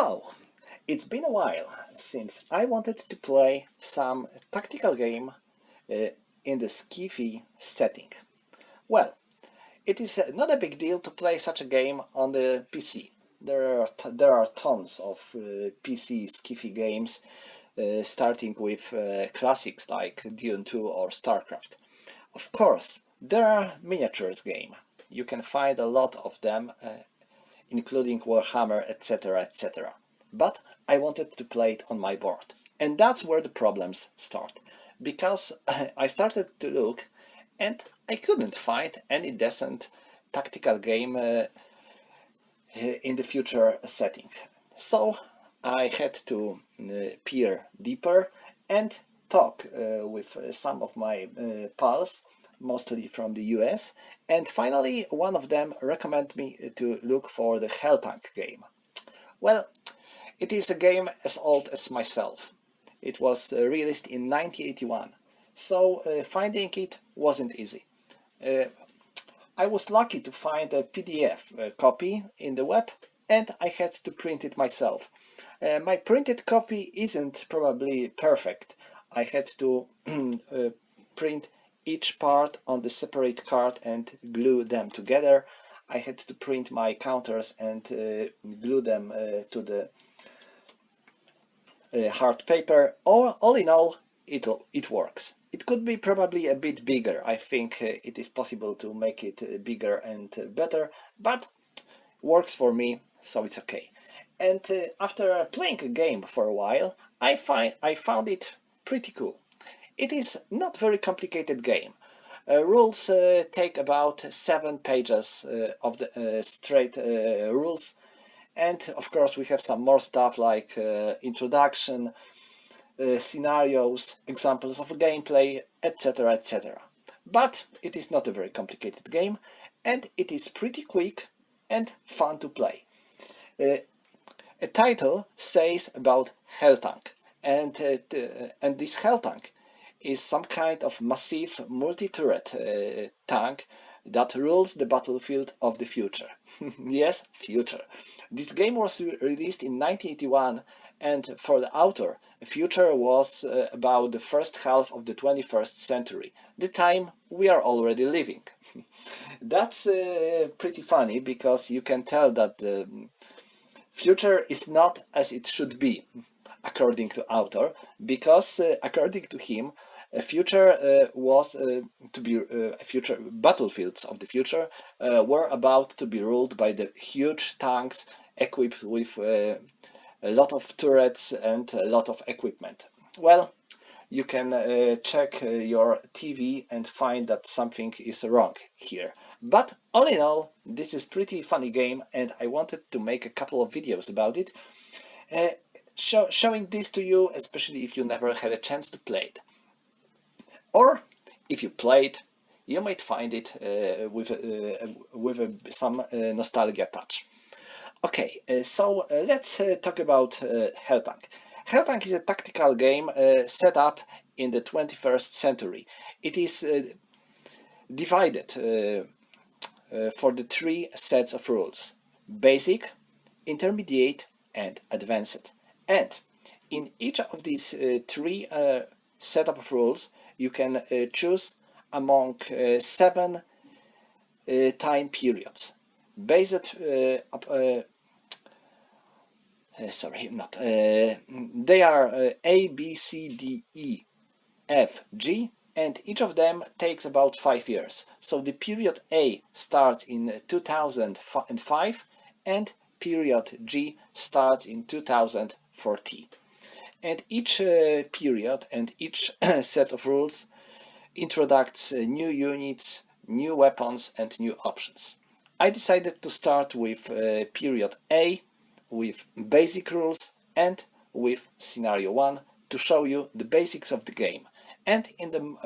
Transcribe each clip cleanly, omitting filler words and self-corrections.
Hello! It's been a while since I wanted to play some tactical game in the sci-fi setting. Well, it is not a big deal to play such a game on the PC. There are tons of PC sci-fi games, starting with classics like Dune 2 or StarCraft. Of course, there are miniatures games. You can find a lot of them, including Warhammer, etc., etc. But I wanted to play it on my board. And that's where the problems start. Because I started to look and I couldn't find any decent tactical game in the future setting. So I had to peer deeper and talk with some of my pals, mostly from the US, and finally one of them recommended me to look for the Helltank game. Well, it is a game as old as myself. It was released in 1981, so finding it wasn't easy. I was lucky to find a PDF copy in the web, and I had to print it myself. My printed copy isn't probably perfect. I had to print each part on the separate card and glue them together. I had to print my counters and glue them to the hard paper. All in all, it works. It could be probably a bit bigger. I think it is possible to make it bigger and better, but works for me, so it's okay. And after playing a game for a while, I found it pretty cool. It is not very complicated game. Rules take about 7 pages of the straight rules, and of course we have some more stuff like introduction, scenarios, examples of gameplay, etc., etc. But it is not a very complicated game, and it is pretty quick and fun to play. A title says about Helltank, and this Helltank is some kind of massive multi-turret tank that rules the battlefield of the future. Yes, future. This game was released in 1981, and for the author, future was about the first half of the 21st century, the time we are already living. That's pretty funny, because you can tell that the future is not as it should be, according to author, because according to him, a future was to be future battlefields of the future were about to be ruled by the huge tanks equipped with a lot of turrets and a lot of equipment. Well, you can check your TV and find that something is wrong here. But all in all, this is pretty funny game, and I wanted to make a couple of videos about it, showing this to you, especially if you never had a chance to play it. Or if you played, you might find it with some nostalgia touch. Okay, so let's talk about Helltank. Helltank is a tactical game set up in the 21st century. It is divided for the 3 sets of rules: basic, intermediate, and advanced. And in each of these 3 setup of rules, you can choose among 7 time periods based they are A, B, C, D, E, F, G, and each of them takes about 5 years. So the period A starts in 2005 and period G starts in 2040. And each period and each set of rules introduces new units, new weapons, and new options. I decided to start with period A, with basic rules and with scenario 1 to show you the basics of the game. And in the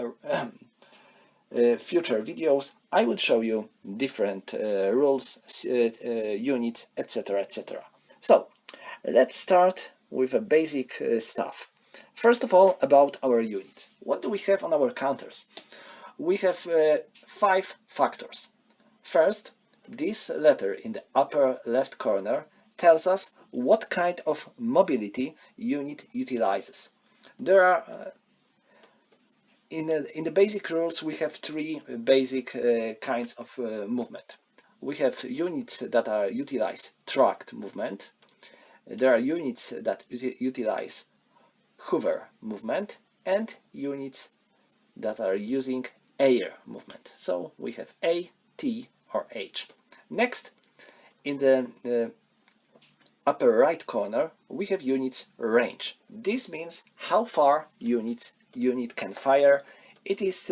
future videos I will show you different rules, units, etc., etc. So let's start with the basic stuff. First of all, about our units. What do we have on our counters? We have 5 factors. First, this letter in the upper left corner tells us what kind of mobility unit utilizes. There are in the basic rules we have three basic kinds of movement. We have units that are utilize tracked movement. There are units that utilize hover movement and units that are using air movement. So we have A, T or H. Next, in the upper right corner we have units range. This means how far unit can fire. It is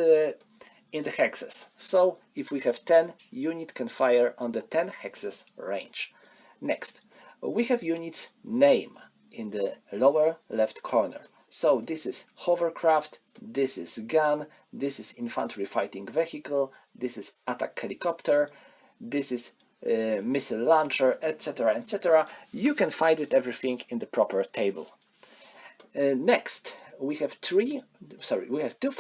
in the hexes. So if we have 10, unit can fire on the 10 hexes range. Next, we have units name in the lower left corner. So this is hovercraft, this is gun, this is infantry fighting vehicle, this is attack helicopter, this is missile launcher, etc., etc. You can find it everything in the proper table. Next, we have two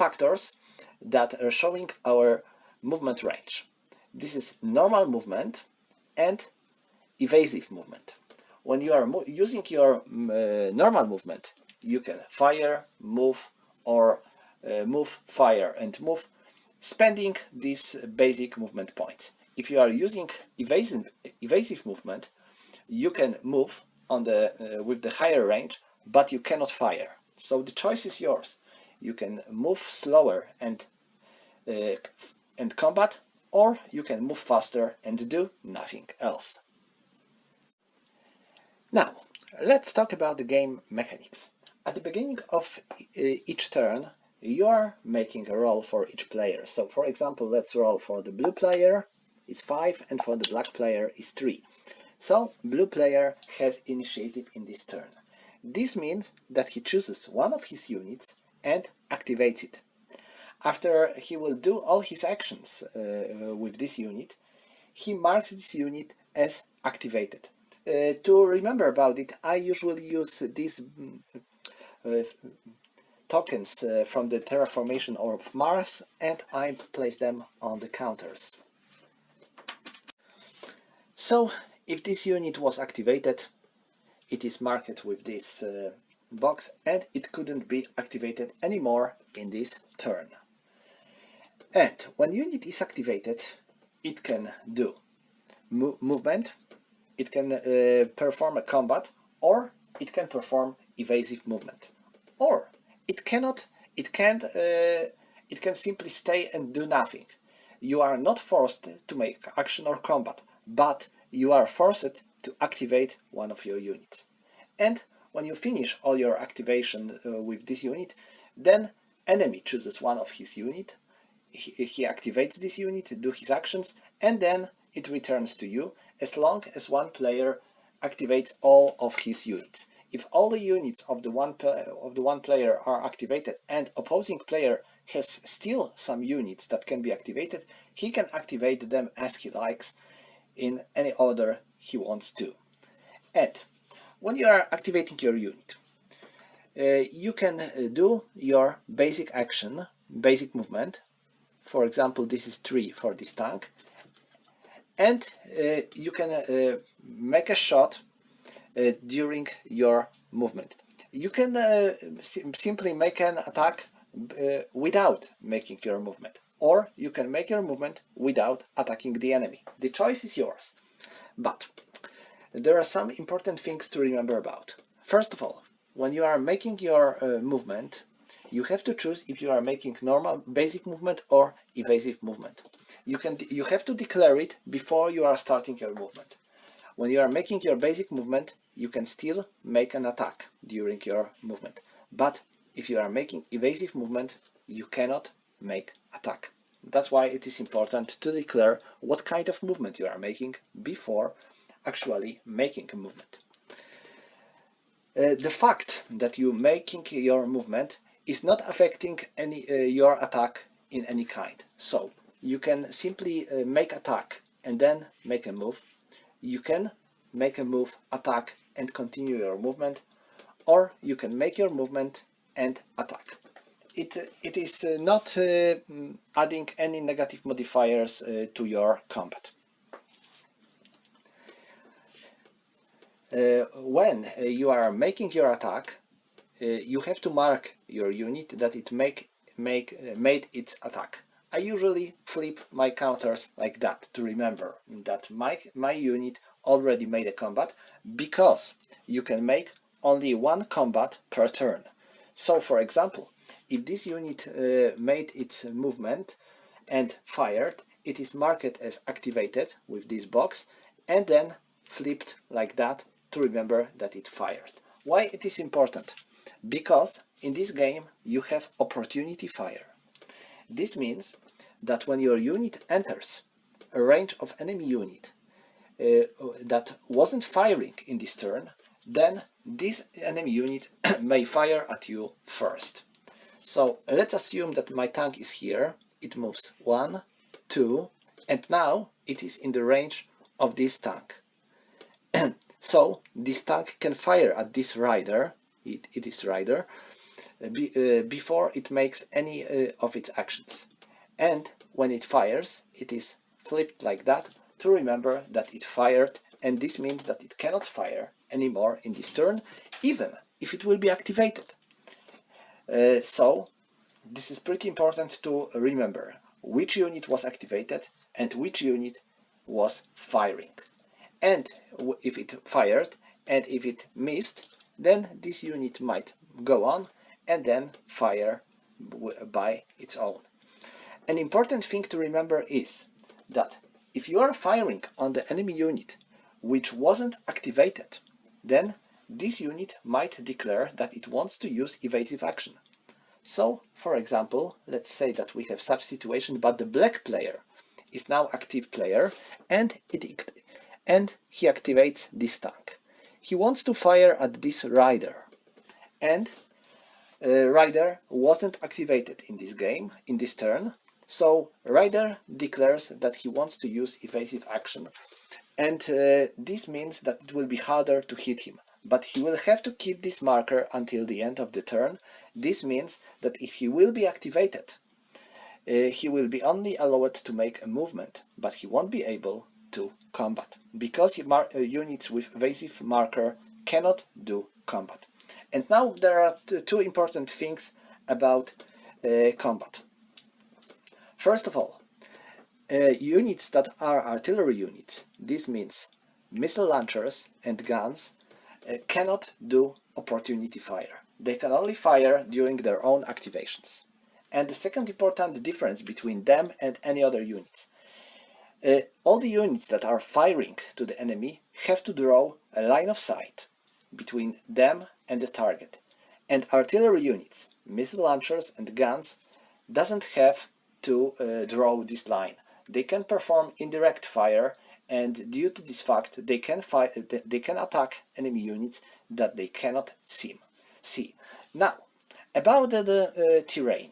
factors that are showing our movement range. This is normal movement and evasive movement. When you are using your normal movement, you can fire, move, or move, fire, and move, spending these basic movement points. If you are using evasive movement, you can move on with the higher range, but you cannot fire. So the choice is yours. You can move slower and combat, or you can move faster and do nothing else. Now, let's talk about the game mechanics. At the beginning of each turn, you are making a roll for each player. So, for example, let's roll for the blue player, it's 5, and for the black player is 3. So, blue player has initiative in this turn. This means that he chooses one of his units and activates it. After he will do all his actions with this unit, he marks this unit as activated. To remember about it, I usually use these tokens from the terraformation of Mars, and I place them on the counters. So, if this unit was activated, it is marked with this box, and it couldn't be activated anymore in this turn. And when unit is activated, it can do movement, it can perform a combat, or it can perform evasive movement, or it can simply stay and do nothing. You are not forced to make action or combat, but you are forced to activate one of your units. And when you finish all your activation with this unit, then enemy chooses one of his unit, he activates this unit, do his actions, and then it returns to you as long as one player activates all of his units. If all the units of the one player are activated and opposing player has still some units that can be activated, he can activate them as he likes in any order he wants to. And when you are activating your unit, you can do your basic action, basic movement. For example, this is 3 for this tank, and you can make a shot during your movement. You can simply make an attack without making your movement, or you can make your movement without attacking the enemy. The choice is yours. But there are some important things to remember about. First of all, when you are making your movement, you have to choose if you are making normal basic movement or evasive movement. You have to declare it before you are starting your movement. When you are making your basic movement, you can still make an attack during your movement. But if you are making evasive movement, you cannot make attack. That's why it is important to declare what kind of movement you are making before actually making a movement. The fact that you making your movement is not affecting your attack in any kind. So you can simply make attack and then make a move. You can make a move, attack, and continue your movement, or you can make your movement and attack. It is not adding any negative modifiers to your combat. when you are making your attack, you have to mark your unit that it made its attack. I usually flip my counters like that to remember that my unit already made a combat, because you can make only one combat per turn. So for example, if this unit made its movement and fired, it is marked as activated with this box and then flipped like that to remember that it fired. Why it is important? Because in this game you have opportunity fire. This means that when your unit enters a range of enemy unit that wasn't firing in this turn, then this enemy unit may fire at you first. So let's assume that my tank is here, it moves 1, 2, and now it is in the range of this tank. So this tank can fire at this rider, it is rider, before it makes any of its actions. And when it fires, it is flipped like that to remember that it fired, and this means that it cannot fire anymore in this turn, even if it will be activated. So this is pretty important to remember which unit was activated and which unit was firing. And if it fired and if it missed, then this unit might go on and then fire by its own. An important thing to remember is that if you are firing on the enemy unit which wasn't activated, then this unit might declare that it wants to use evasive action. So, for example, let's say that we have such situation, but the black player is now active player and he activates this tank. He wants to fire at this rider, and rider wasn't activated in this game, in this turn, so rider declares that he wants to use evasive action, and this means that it will be harder to hit him. But he will have to keep this marker until the end of the turn. This means that if he will be activated, he will be only allowed to make a movement, but he won't be able to combat, because units with evasive marker cannot do combat. And now there are two important things about combat. First of all, units that are artillery units, this means missile launchers and guns, cannot do opportunity fire. They can only fire during their own activations. And the second important difference between them and any other units, all the units that are firing to the enemy have to draw a line of sight between them and the target. And artillery units, missile launchers and guns, doesn't have to draw this line. They can perform indirect fire, and due to this fact they can attack enemy units that they cannot see. Now, about the terrain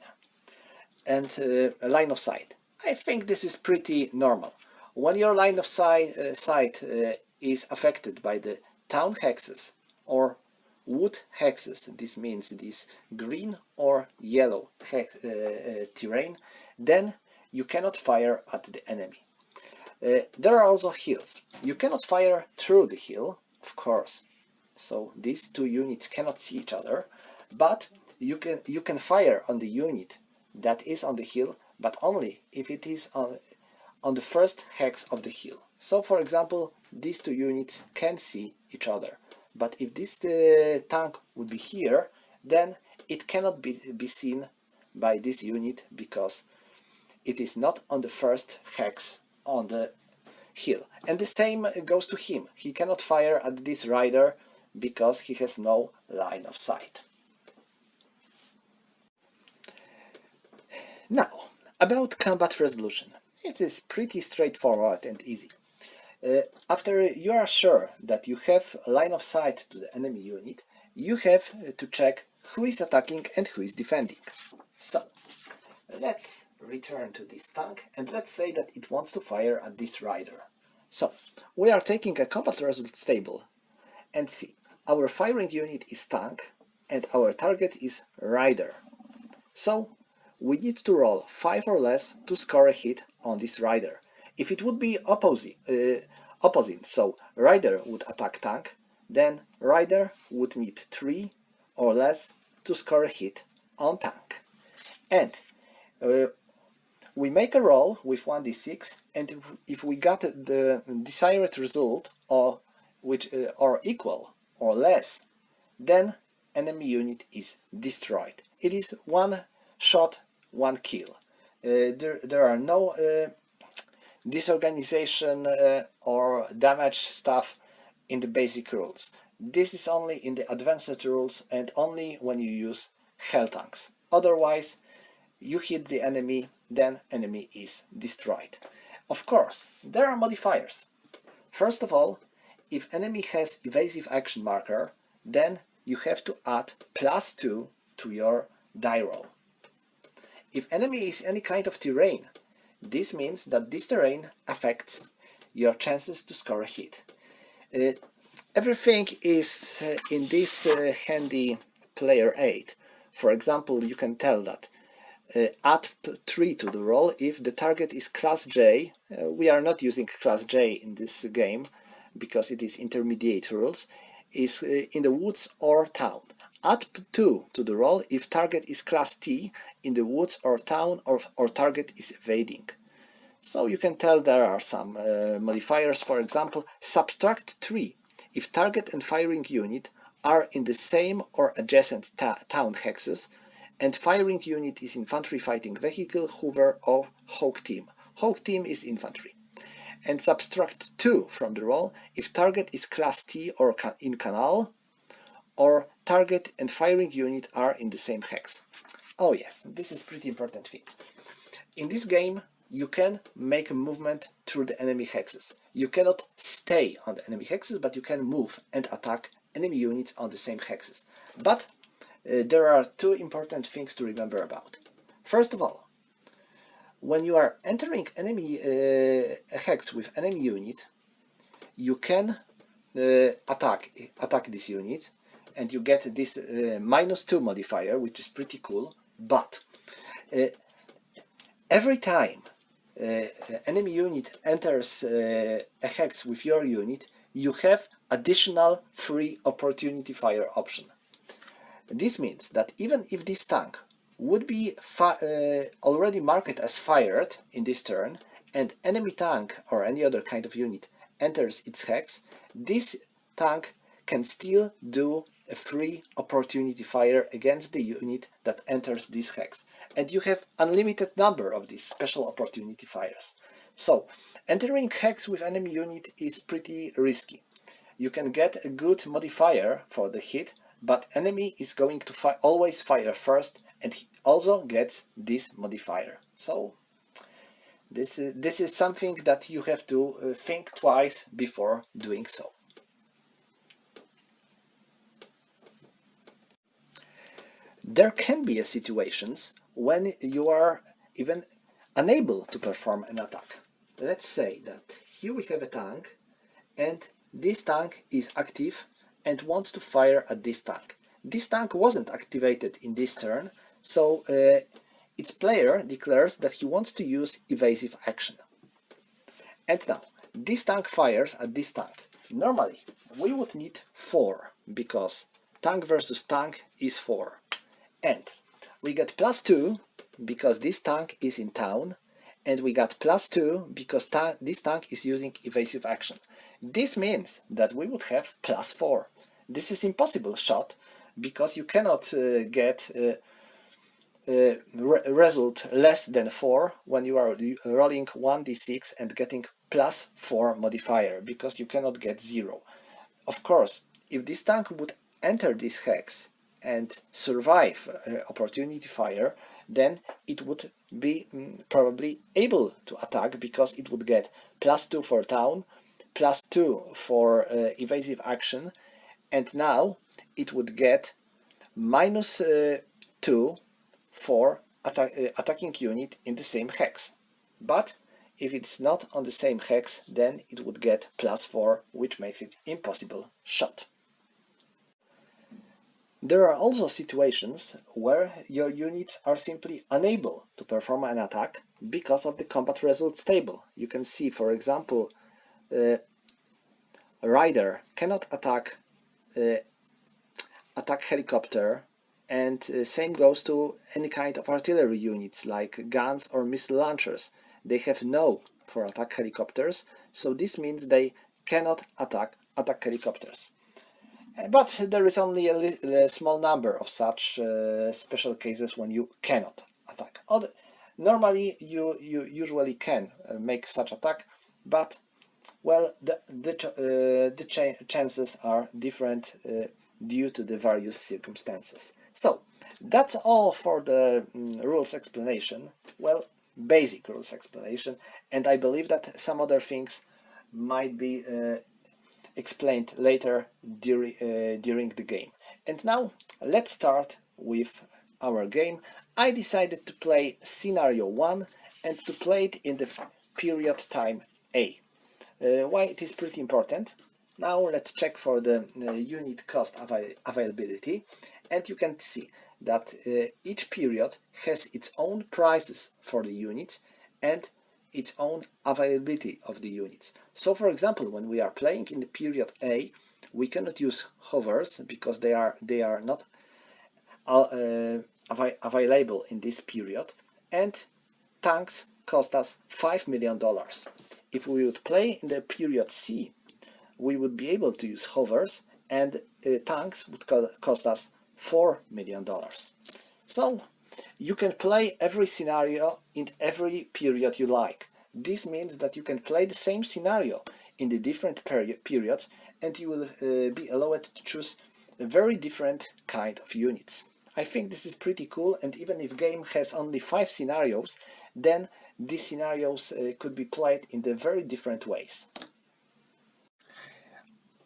and line of sight, I think this is pretty normal. When your line of sight is affected by the town hexes or wood hexes, this means this green or yellow terrain, then you cannot fire at the enemy. There are also hills. You cannot fire through the hill, of course, so these two units cannot see each other, but you can fire on the unit that is on the hill, but only if it is on the first hex of the hill. So for example, these two units can see each other, but if this tank would be here, then it cannot be seen by this unit because it is not on the first hex on the hill. And the same goes to him. He cannot fire at this rider because he has no line of sight. Now, about combat resolution. It is pretty straightforward and easy. After you are sure that you have a line of sight to the enemy unit, you have to check who is attacking and who is defending. So, let's return to this tank and let's say that it wants to fire at this rider. So, we are taking a combat results table and see, our firing unit is tank and our target is rider. So, we need to roll 5 or less to score a hit on this rider. If it would be opposite, so rider would attack tank, then Rider would need 3 or less to score a hit on tank. And we make a roll with 1d6, and if we got the desired result or equal or less, then enemy unit is destroyed. It is one shot, one kill. There are no disorganization or damage stuff in the basic rules. This is only in the advanced rules and only when you use Helltanks. Otherwise, you hit the enemy, then enemy is destroyed. Of course, there are modifiers. First of all, if enemy has evasive action marker, then you have to add +2 to your die roll. If enemy is any kind of terrain, this means that this terrain affects your chances to score a hit. Everything is in this handy player aid. For example, you can tell that add 3 to the roll if the target is class J. We are not using class J in this game because it is intermediate rules, is in the woods or town. Add 2 to the roll if target is class T in the woods or town or target is evading. So you can tell there are some modifiers. For example, subtract 3 if target and firing unit are in the same or adjacent town hexes and firing unit is infantry fighting vehicle, hover or hawk team. Hawk team is infantry. And subtract 2 from the roll if target is class T or in canal, or target and firing unit are in the same hex. Oh yes, this is pretty important thing. In this game, you can make a movement through the enemy hexes. You cannot stay on the enemy hexes, but you can move and attack enemy units on the same hexes. But there are 2 important things to remember about. First of all, when you are entering enemy hex with enemy unit, you can attack this unit, and you get this -2 modifier, which is pretty cool. But every time enemy unit enters a hex with your unit, you have additional free opportunity fire option. This means that even if this tank would be already marked as fired in this turn, and enemy tank or any other kind of unit enters its hex, this tank can still do a free opportunity fire against the unit that enters this hex. And you have unlimited number of these special opportunity fires. So, entering hex with enemy unit is pretty risky. You can get a good modifier for the hit, but enemy is going to always fire first, and he also gets this modifier. So this is something that you have to think twice before doing so. There can be situations when you are even unable to perform an attack. Let's say that here we have a tank, and this tank is active and wants to fire at this tank. This tank wasn't activated in this turn, so its player declares that he wants to use evasive action. And now, this tank fires at this tank. Normally, we would need 4, because tank versus tank is 4. And we get +2 because this tank is in town, and we got +2 because this tank is using evasive action. This means that we would have +4. This is impossible shot because you cannot get a result less than 4 when you are rolling 1d6 and getting +4 modifier, because you cannot get 0. Of course, if this tank would enter this hex and survive opportunity fire, then it would be probably able to attack, because it would get +2 for town, +2 for evasive action, and now it would get -2 for attacking unit in the same hex. But if it's not on the same hex, then it would get +4, which makes it impossible shot. There are also situations where your units are simply unable to perform an attack because of the combat results table. You can see, for example, Rider cannot attack attack helicopter, and same goes to any kind of artillery units like guns or missile launchers. They have no for attack helicopters, so this means they cannot attack helicopters. But there is only a small number of such special cases when you cannot attack. Normally you usually can make such attack, but well, the chances are different due to the various circumstances. So that's all for the rules explanation. Well, basic rules explanation, and I believe that some other things might be explained later during the game. And now let's start with our game. I decided to play scenario 1 and to play it in the period time A. Why it is pretty important? Now let's check for the unit cost availability, and you can see that each period has its own prices for the units and its own availability of the units. So for example, when we are playing in the period A, we cannot use hovers because they are not available in this period, and tanks cost us $5 million. If we would play in the period C, we would be able to use hovers, and tanks would cost us $4 million. So you can play every scenario in every period you like. This means that you can play the same scenario in the different periods, and you will be allowed to choose a very different kind of units. I think this is pretty cool, and even if game has only 5 scenarios, then these scenarios could be played in the very different ways.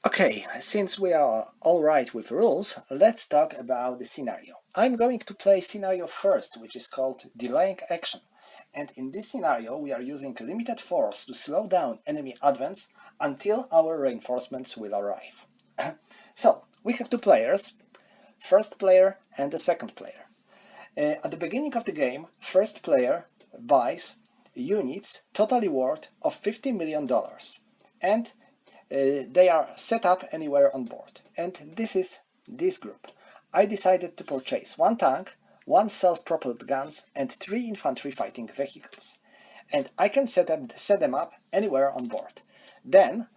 Okay, since we are alright with rules, let's talk about the scenario. I'm going to play scenario first, which is called delaying action. And in this scenario we are using limited force to slow down enemy advance until our reinforcements will arrive. So, we have 2 players, first player and the second player. At the beginning of the game, first player buys units totally worth of $50 million, and they are set up anywhere on board. And this is this group. I decided to purchase 1 tank, 1 self-propelled guns, and 3 infantry fighting vehicles. And I can set them up anywhere on board. Then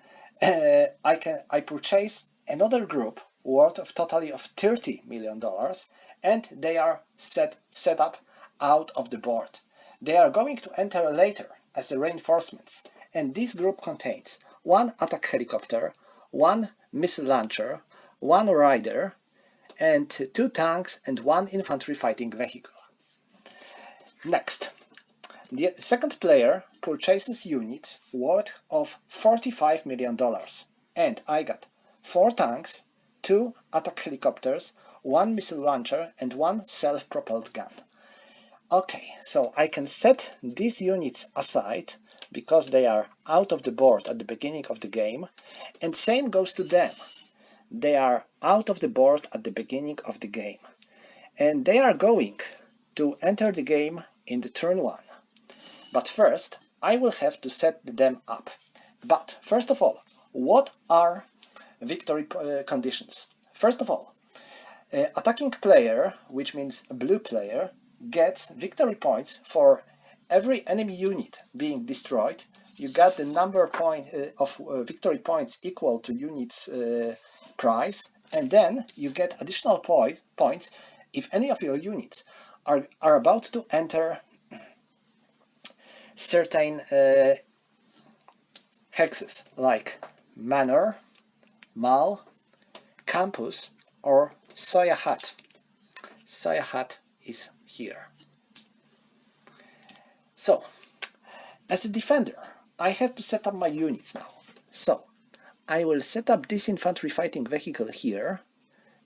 I purchase another group worth of totally of $30 million, and they are set up out of the board. They are going to enter later as the reinforcements, and this group contains 1 attack helicopter, 1 missile launcher, 1 rider, and 2 tanks and 1 infantry fighting vehicle. Next, the second player purchases units worth of $45 million, and I got 4 tanks, 2 attack helicopters, 1 missile launcher, and 1 self-propelled gun. Okay, so I can set these units aside because they are out of the board at the beginning of the game, and same goes to them. They are out of the board at the beginning of the game, and they are going to enter the game in the turn 1. But first, I will have to set them up. But first of all, what are victory conditions? First of all, attacking player, which means blue player, gets victory points for every enemy unit being destroyed. You got the number of victory points equal to unit's price, and then you get additional points if any of your units are about to enter certain hexes like manor, mall, campus, or soya hut. Soya hut is here. So, as a defender, I have to set up my units now. So, I will set up this infantry fighting vehicle here,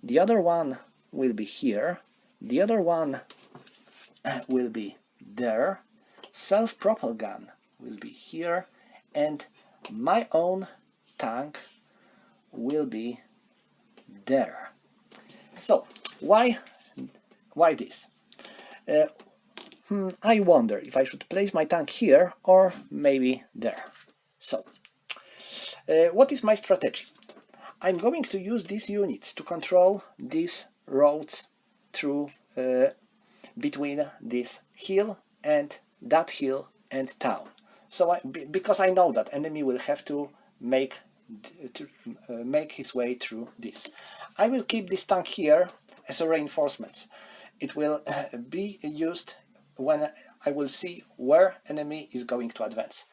the other one will be here, the other one will be there, self-propelled gun will be here, and my own tank will be there. So, why this? I wonder if I should place my tank here or maybe there. So, what is my strategy? I'm going to use these units to control these roads through between this hill and that hill and town. So because I know that enemy will have to make his way through this. I will keep this tank here as a reinforcement. It will be used when I will see where enemy is going to advance.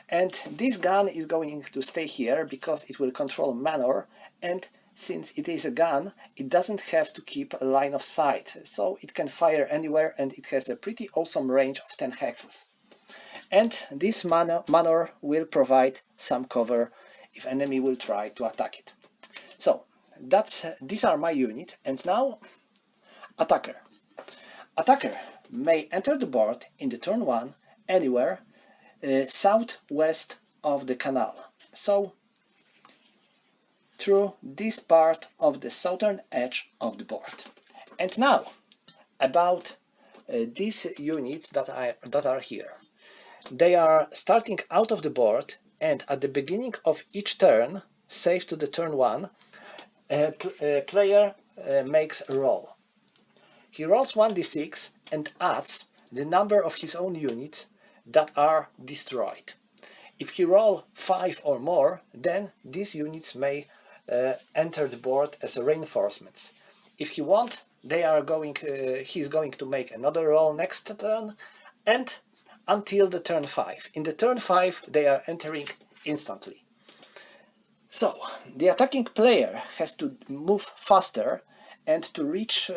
And this gun is going to stay here because it will control manor, and since it is a gun, it doesn't have to keep a line of sight, so it can fire anywhere and it has a pretty awesome range of 10 hexes. And this manor will provide some cover if enemy will try to attack it. So these are my units, and now attacker. Attacker may enter the board in the turn 1 anywhere southwest of the canal, so through this part of the southern edge of the board. And now about these units that are here. They are starting out of the board, and at the beginning of each turn, save to the turn 1, player makes a roll. He rolls 1d6 and adds the number of his own units that are destroyed. If he rolls 5 or more, then these units may enter the board as reinforcements. If he wants, he's going to make another roll next turn, and until the turn 5. In the turn 5 they are entering instantly. So the attacking player has to move faster and to reach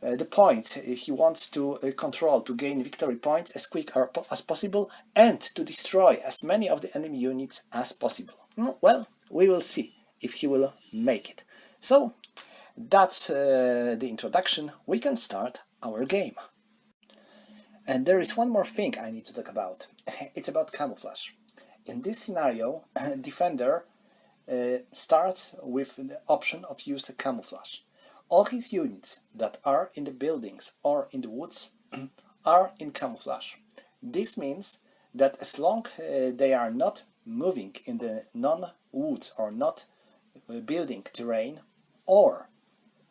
the points he wants to control to gain victory points as quick as possible, and to destroy as many of the enemy units as possible. Well, we will see if he will make it. So that's the introduction. We can start our game. And there is one more thing I need to talk about. It's about camouflage. In this scenario, defender starts with the option of use camouflage. All his units that are in the buildings or in the woods are in camouflage. This means that as long they are not moving in the non-woods or not building terrain, or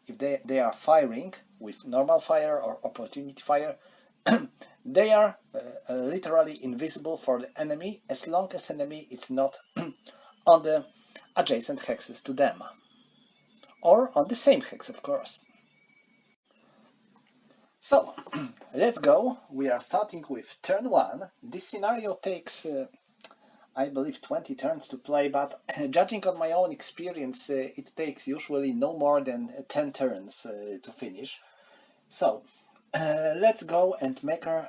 if they are firing with normal fire or opportunity fire, they are literally invisible for the enemy as long as enemy is not on the adjacent hexes to them. Or on the same hex, of course. So, let's go. We are starting with turn 1. This scenario takes, I believe, 20 turns to play, but judging on my own experience, it takes usually no more than 10 turns to finish. So, let's go and make our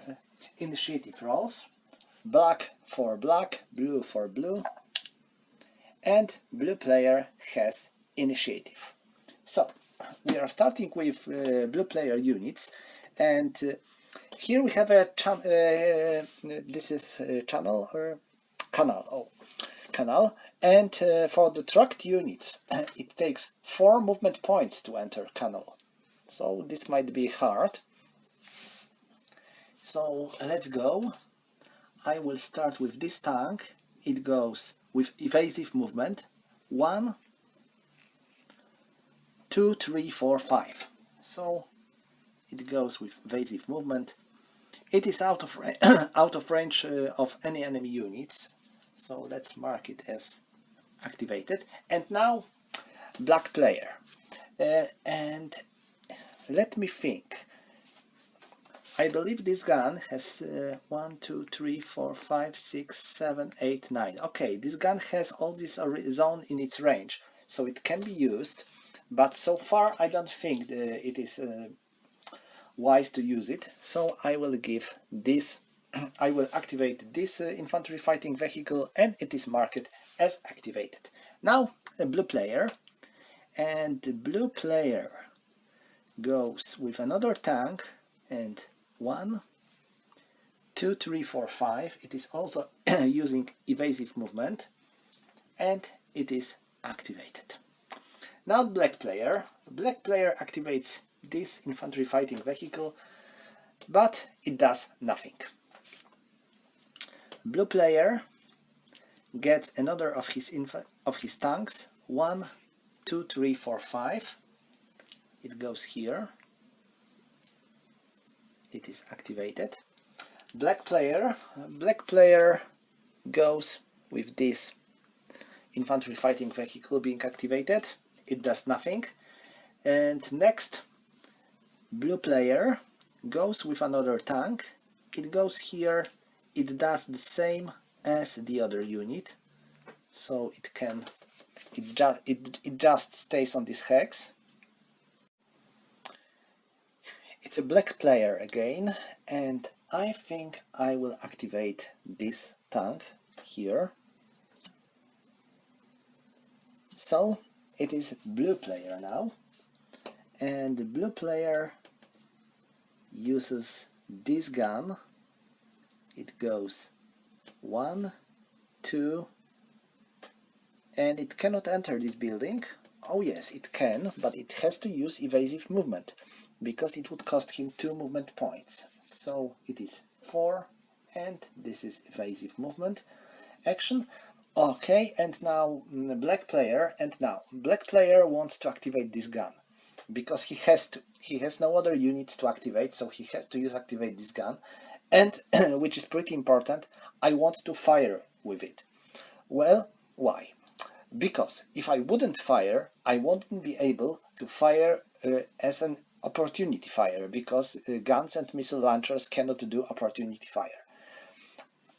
initiative rolls. Black for black, blue for blue, and blue player has initiative. So, we are starting with blue player units, and here we have a this is a channel or canal. Oh, canal, and for the tracked units, it takes 4 movement points to enter canal. So this might be hard. So let's go. I will start with this tank. It goes with evasive movement. 1, 2, 3, 4, 5. So it goes with evasive movement. It is out of out of range of any enemy units. So let's mark it as activated. And now black player. And let me think. I believe this gun has 1, 2, 3, 4, 5, 6, 7, 8, 9. Okay, this gun has all this zone in its range, so it can be used, but so far I don't think it is wise to use it, so I will give this, I will activate this infantry fighting vehicle, and it is marked as activated. Now a blue player, and the blue player goes with another tank, and 1, 2, 3, 4, 5. It is also using evasive movement, and it is activated. Now black player. Black player activates this infantry fighting vehicle, but it does nothing. Blue player gets another of his tanks. 1, 2, 3, 4, 5. It goes here. It is activated. Black player goes with this infantry fighting vehicle being activated. It does nothing. And next, blue player goes with another tank. It goes here. It does the same as the other unit, so it just stays on this hex. It's a black player again, and I think I will activate this tank here. So it is blue player now, and the blue player uses this gun. It goes 1, 2, and it cannot enter this building. Oh yes, it can, but it has to use evasive movement, because it would cost him 2 movement points. So it is 4, and this is evasive movement action. Okay, and now black player, wants to activate this gun, because he has no other units to activate, so he has to activate this gun, and which is pretty important, I want to fire with it. Well, why? Because if I wouldn't fire, I wouldn't be able to fire as an opportunity fire, because guns and missile launchers cannot do opportunity fire.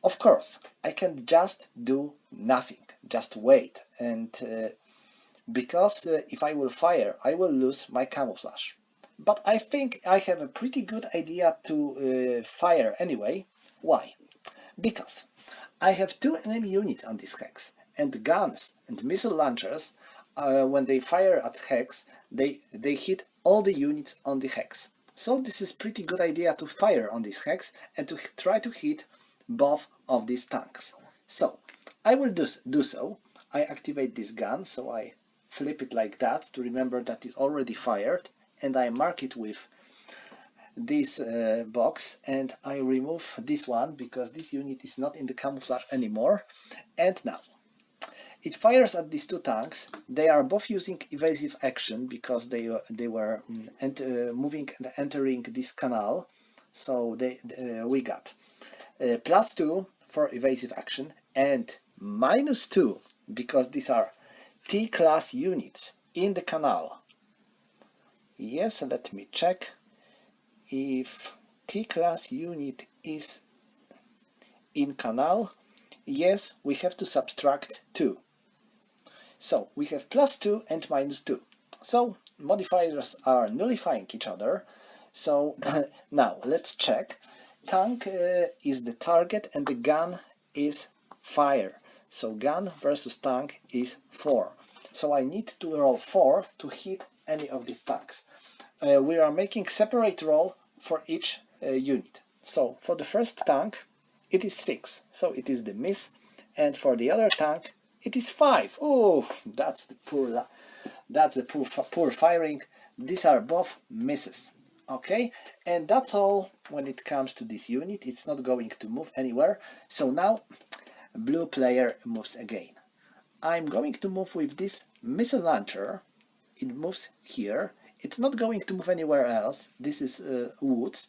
Of course, I can just do nothing, just wait, and because if I will fire, I will lose my camouflage. But I think I have a pretty good idea to fire anyway. Why? Because I have 2 enemy units on this hex, and guns and missile launchers, when they fire at hex, they hit all the units on the hex. So this is pretty good idea to fire on this hex and to try to hit both of these tanks. So I will do so. I activate this gun, so I flip it like that to remember that it already fired, and I mark it with this box, and I remove this one because this unit is not in the camouflage anymore. And now it fires at these 2 tanks. They are both using evasive action because they were moving and entering this canal, so we got +2 for evasive action and -2 because these are T-class units in the canal. Yes, let me check. If T-class unit is in canal, yes, we have to subtract 2. So we have +2 and -2. So modifiers are nullifying each other. So now let's check. Tank is the target and the gun is fire. So gun versus tank is 4. So I need to roll 4 to hit any of these tanks. We are making separate roll for each unit. So for the first tank it is 6, so it is the miss, and for the other tank it is 5. Oh, that's the poor firing. These are both misses. Okay, and that's all when it comes to this unit. It's not going to move anywhere. So now blue player moves again. I'm going to move with this missile launcher. It moves here. It's not going to move anywhere else. This is woods,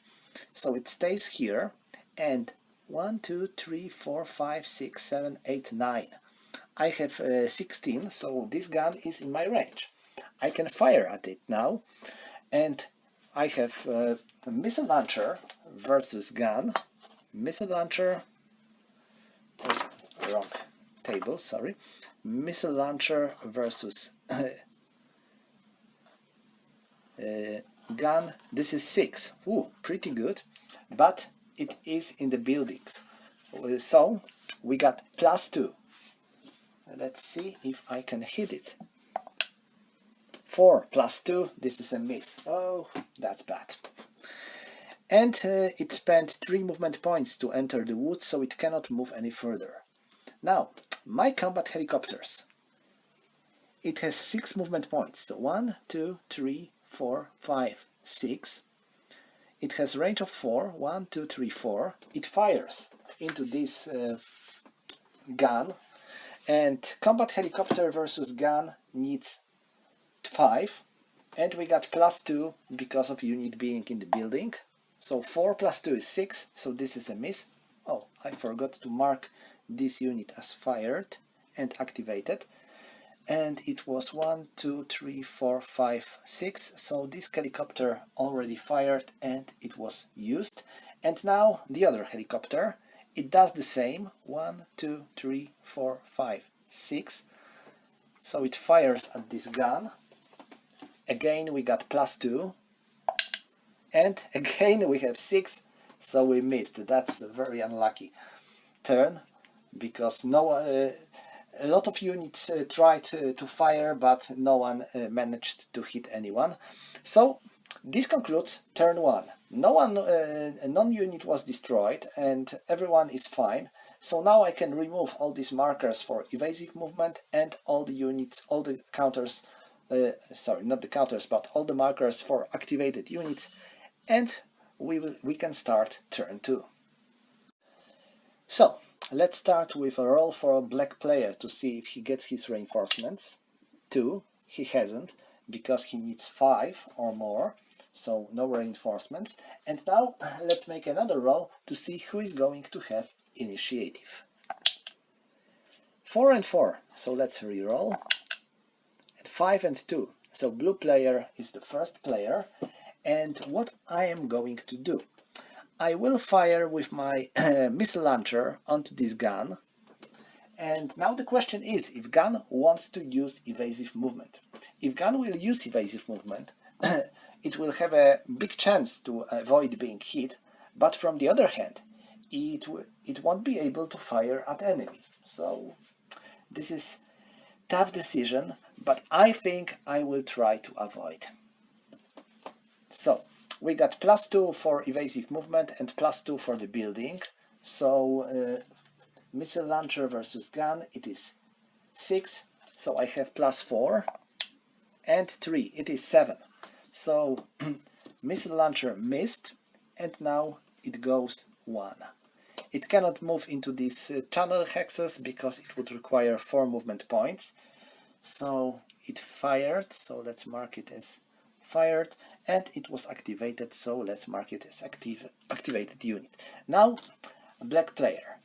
so it stays here. And 1, 2, 3, 4, 5, 6, 7, 8, 9. I have 16, so this gun is in my range. I can fire at it now, and I have a missile launcher versus gun. Missile launcher, wrong table, sorry. Missile launcher versus gun. This is 6. Ooh, pretty good, but it is in the buildings. So we got +2. Let's see if I can hit it. 4 +2, this is a miss. Oh, that's bad. And it spent 3 movement points to enter the woods, so it cannot move any further. Now, my combat helicopters. It has 6 movement points, so 1, 2, 3, 4, 5, 6. It has range of 4, 1, 2, 3, 4. It fires into this gun. And combat helicopter versus gun needs 5, and we got +2 because of unit being in the building. So 4 + 2 is 6, so this is a miss. Oh, I forgot to mark this unit as fired and activated. And it was 1, 2, 3, 4, 5, 6. So this helicopter already fired and it was used. And now the other helicopter, it does the same. 1, 2, 3, 4, 5, 6. So it fires at this gun. Again we got +2. And again we have 6. So we missed. That's a very unlucky turn, because a lot of units tried to fire, but no one managed to hit anyone. So this concludes turn 1. Non-unit was destroyed and everyone is fine. So now I can remove all these markers for evasive movement and all the units, all the counters, sorry, not the counters, but all the markers for activated units, and we can start turn 2. So, let's start with a roll for a black player to see if he gets his reinforcements. 2, he hasn't, because he needs 5 or more, so no reinforcements. And now let's make another roll to see who is going to have initiative. 4 and 4, so let's reroll. And 5 and 2, so blue player is the first player. And what I am going to do, I will fire with my missile launcher onto this gun. And now the question is, if gun wants to use evasive movement. If gun will use evasive movement, it will have a big chance to avoid being hit, but from the other hand, it won't be able to fire at enemy. So this is tough decision, but I think I will try to avoid. So we got +2 for evasive movement and +2 for the building. So missile launcher versus gun, it is 6, so I have +4, and 3, it is 7. So missile launcher missed, and now it goes 1. It cannot move into these tunnel hexes because it would require 4 movement points. So it fired, so let's mark it as fired, and it was activated, so let's mark it as activated unit. Now black player.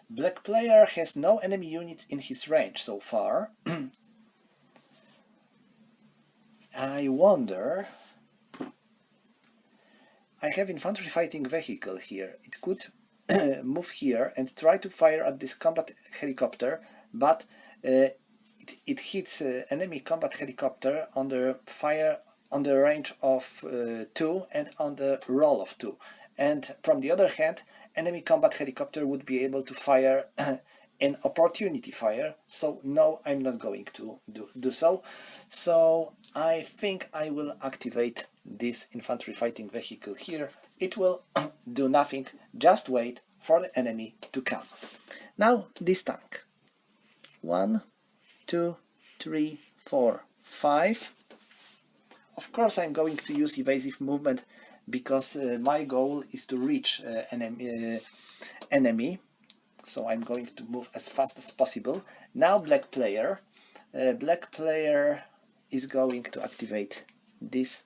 Black player has no enemy units in his range so far. I wonder... I have infantry fighting vehicle here. It could move here and try to fire at this combat helicopter, but it hits enemy combat helicopter on the fire on the range of 2 and on the roll of 2. And from the other hand, enemy combat helicopter would be able to fire an opportunity fire. So no, I'm not going to do so. So I think I will activate this infantry fighting vehicle here. It will do nothing, just wait for the enemy to come. Now this tank. 1, 2, 3, 4, 5. Of course I'm going to use evasive movement because my goal is to reach enemy. So I'm going to move as fast as possible. Now black player. Black player is going to activate this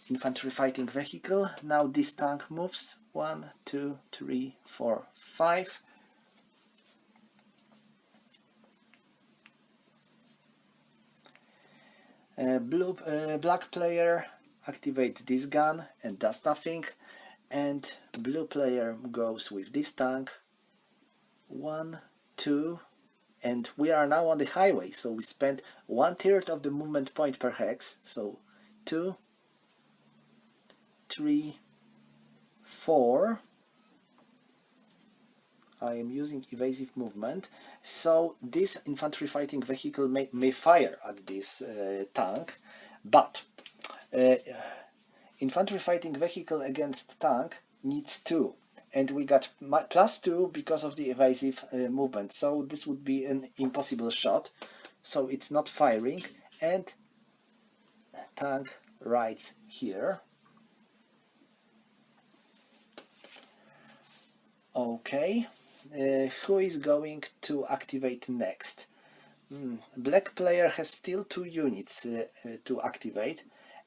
infantry fighting vehicle. Now this tank moves. 1, 2, 3, 4, 5. Black player activates this gun and does nothing, and blue player goes with this tank. 1, 2, and we are now on the highway, so we spend 1/3 of the movement point per hex. So 2, 3, 4. I am using evasive movement, so this infantry fighting vehicle may fire at this tank, but infantry fighting vehicle against tank needs 2, and we got +2 because of the evasive movement, so this would be an impossible shot, so it's not firing, and tank rides here. Okay. who is going to activate next? Black player has still 2 units to activate,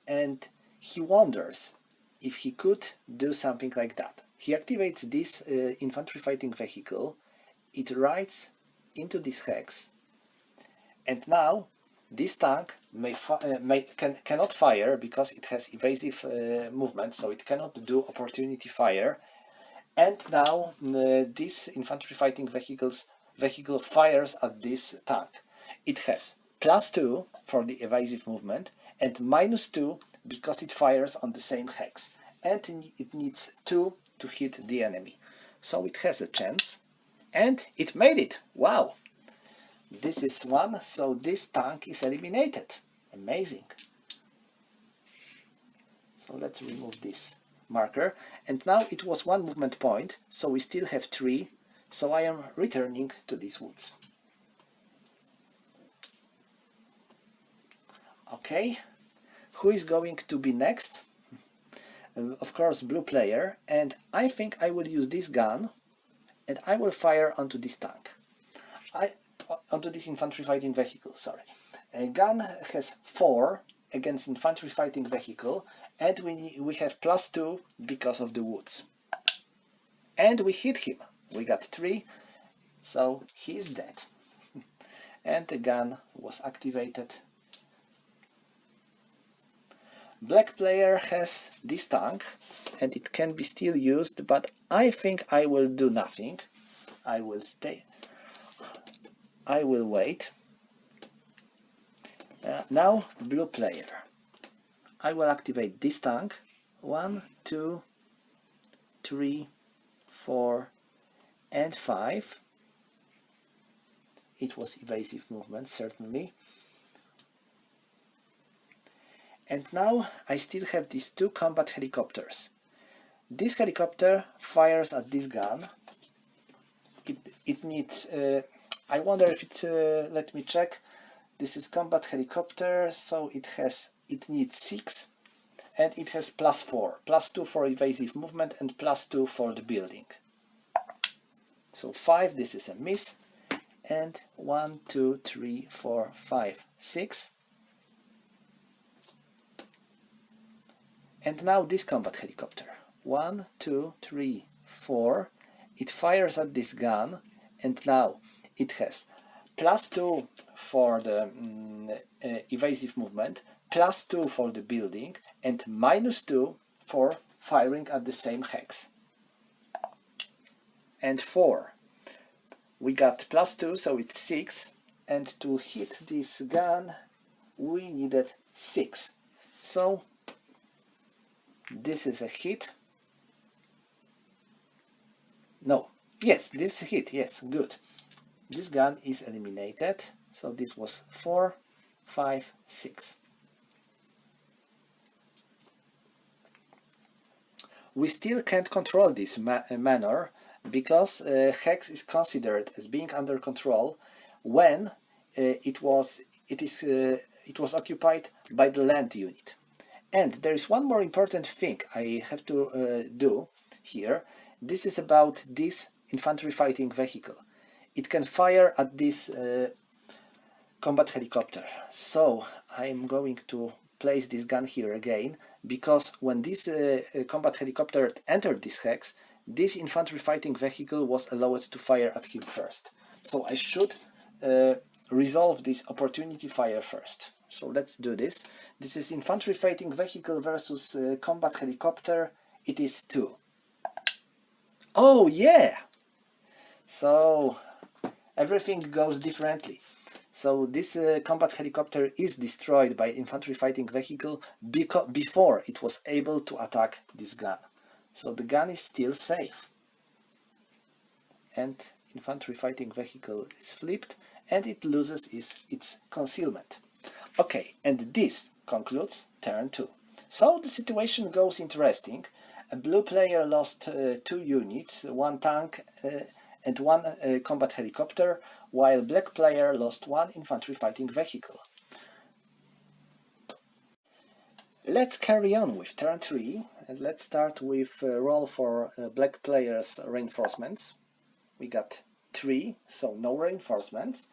and he wonders if he could do something like that. He activates this infantry fighting vehicle, it rides into this hex, and now this tank cannot fire because it has evasive movement, so it cannot do opportunity fire. And now this infantry fighting vehicle fires at this tank. It has +2 for the evasive movement and -2 because it fires on the same hex. And it needs 2 to hit the enemy. So it has a chance. And it made it! Wow! This is 1, so this tank is eliminated. Amazing! So let's remove this marker, and now it was 1 movement point, so we still have 3, so I am returning to these woods. Okay, who is going to be next? Of course, blue player, and I think I will use this gun and I will fire onto this tank. Onto this infantry fighting vehicle, sorry. A gun has 4 against infantry fighting vehicle, and we have +2 because of the woods. And we hit him. We got 3, so he is dead. And the gun was activated. Black player has this tank, and it can be still used, but I think I will do nothing. I will stay. I will wait. Now blue player. I will activate this tank. 1, 2, 3, 4, and 5. It was evasive movement, certainly. And now I still have these 2 combat helicopters. This helicopter fires at this gun. It needs... I wonder if it's... let me check. This is combat helicopter, so it needs 6. And it has +4. +2 for evasive movement and +2 for the building. So 5, this is a miss. And 1, 2, 3, 4, 5, 6. And now this combat helicopter. 1, 2, 3, 4. It fires at this gun, and now it has +2 for the evasive movement, +2 for the building, and -2 for firing at the same hex. And 4. We got +2, so it's 6, and to hit this gun we needed 6. So this is a hit. No, yes, this hit, yes, good. This gun is eliminated, so this was 4, 5, 6. We still can't control this manor because hex is considered as being under control when it was occupied by the land unit. And there is one more important thing I have to do here. This is about this infantry fighting vehicle. It can fire at this combat helicopter. So I'm going to place this gun here again, because when this combat helicopter entered this hex, this infantry fighting vehicle was allowed to fire at him first. So I should resolve this opportunity fire first. So let's do this. This is infantry fighting vehicle versus combat helicopter. It is 2. Oh yeah! So everything goes differently. So this combat helicopter is destroyed by infantry fighting vehicle before it was able to attack this gun. So the gun is still safe. And infantry fighting vehicle is flipped and it loses its concealment. Okay, and this concludes turn 2. So the situation goes interesting. A blue player lost 2 units, 1 tank and 1 combat helicopter, while black player lost 1 infantry fighting vehicle. Let's carry on with turn 3, and let's start with roll for black player's reinforcements. we got 3, so no reinforcements.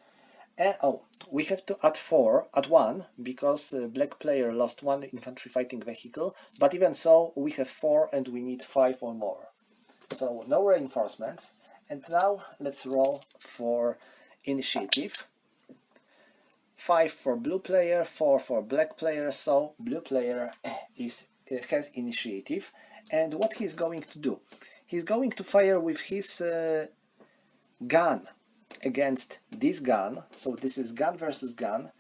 And oh, we have to add 4, add 1, because black player lost 1 infantry fighting vehicle, but even so, we have 4 and we need 5 or more. So no reinforcements. And now let's roll for initiative. 5 for blue player, 4 for black player, so blue player has initiative. And what he's going to do? He's going to fire with his gun against this gun, so this is gun versus gun.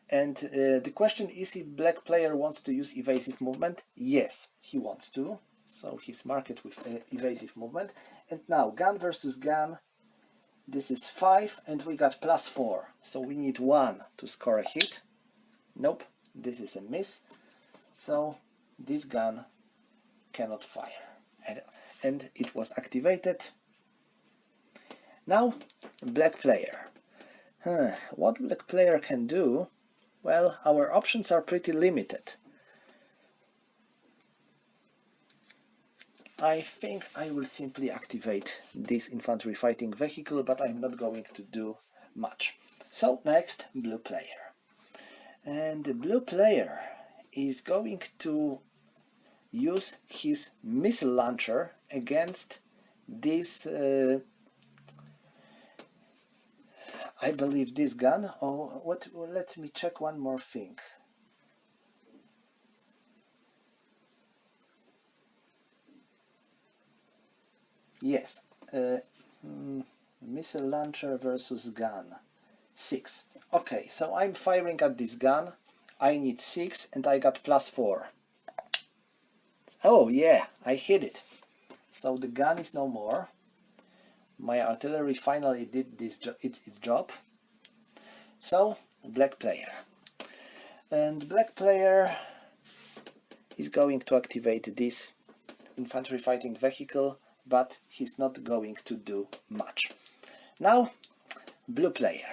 And the question is if black player wants to use evasive movement. Yes, he wants to, so he's marked with evasive movement. And now gun versus gun, this is 5 and we got +4, so we need 1 to score a hit. Nope, this is a miss, so this gun cannot fire, and it was activated. Now black player. What black player can do? Well, our options are pretty limited. I think I will simply activate this infantry fighting vehicle, but I'm not going to do much. So next, blue player. And the blue player is going to use his missile launcher against this I believe this gun, or what? Let me check one more thing. Yes, missile launcher versus gun, 6. Okay, so I'm firing at this gun. I need 6 and I got +4. Oh yeah, I hit it. So the gun is no more. My artillery finally did its job. So black player. And black player is going to activate this infantry fighting vehicle, but he's not going to do much. Now blue player.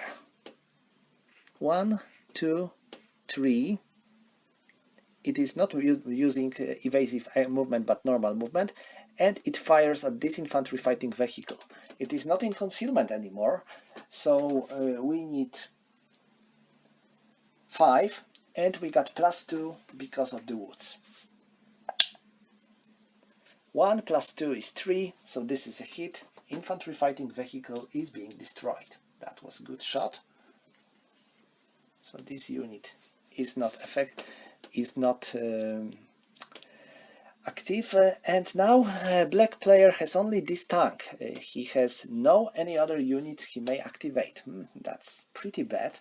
1, 2, 3. It is not using evasive movement but normal movement, and it fires at this infantry fighting vehicle. It is not in concealment anymore, so we need 5, and we got +2 because of the woods. 1 + 2 is 3, so this is a hit. Infantry fighting vehicle is being destroyed. That was a good shot. So this unit is not active, and now black player has only this tank. He has no any other units he may activate. That's pretty bad.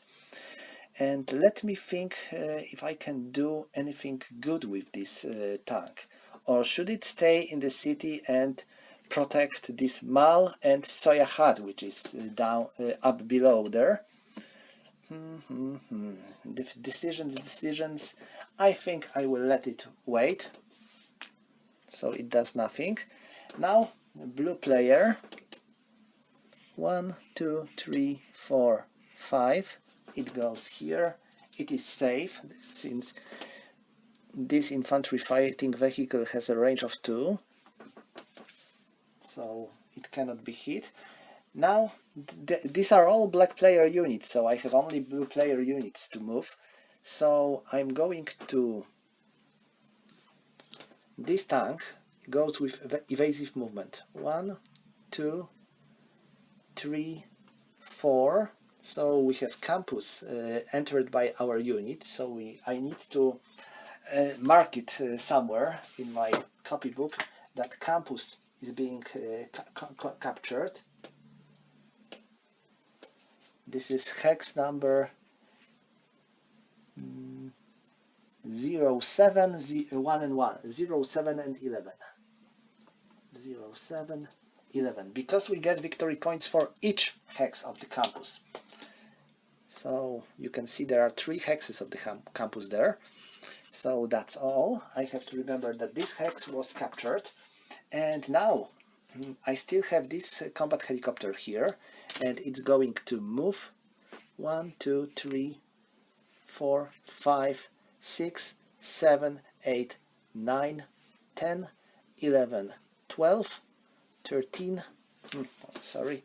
And let me think if I can do anything good with this tank. Or should it stay in the city and protect this Mal and Soya Hut, which is down up below there? Decisions. I think I will let it wait. So it does nothing. Now blue player. 1, 2, 3, 4, 5. It goes here. It is safe since this infantry fighting vehicle has a range of 2, so it cannot be hit. Now these are all black player units, so I have only blue player units to move. So I'm going to... This tank goes with evasive movement. 1, 2, 3, 4. So we have campus entered by our unit, so I need to mark it somewhere in my copybook that campus is being captured. This is hex number 07, 1 and 1, 07 and 11. 07, 11, because we get victory points for each hex of the campus. So you can see there are 3 hexes of the campus there. So that's all. I have to remember that this hex was captured, and now I still have this combat helicopter here, and it's going to move 1, 2, 3, 4, 5, 6, 7, 8, 9, 10, 11, 12, 13, sorry,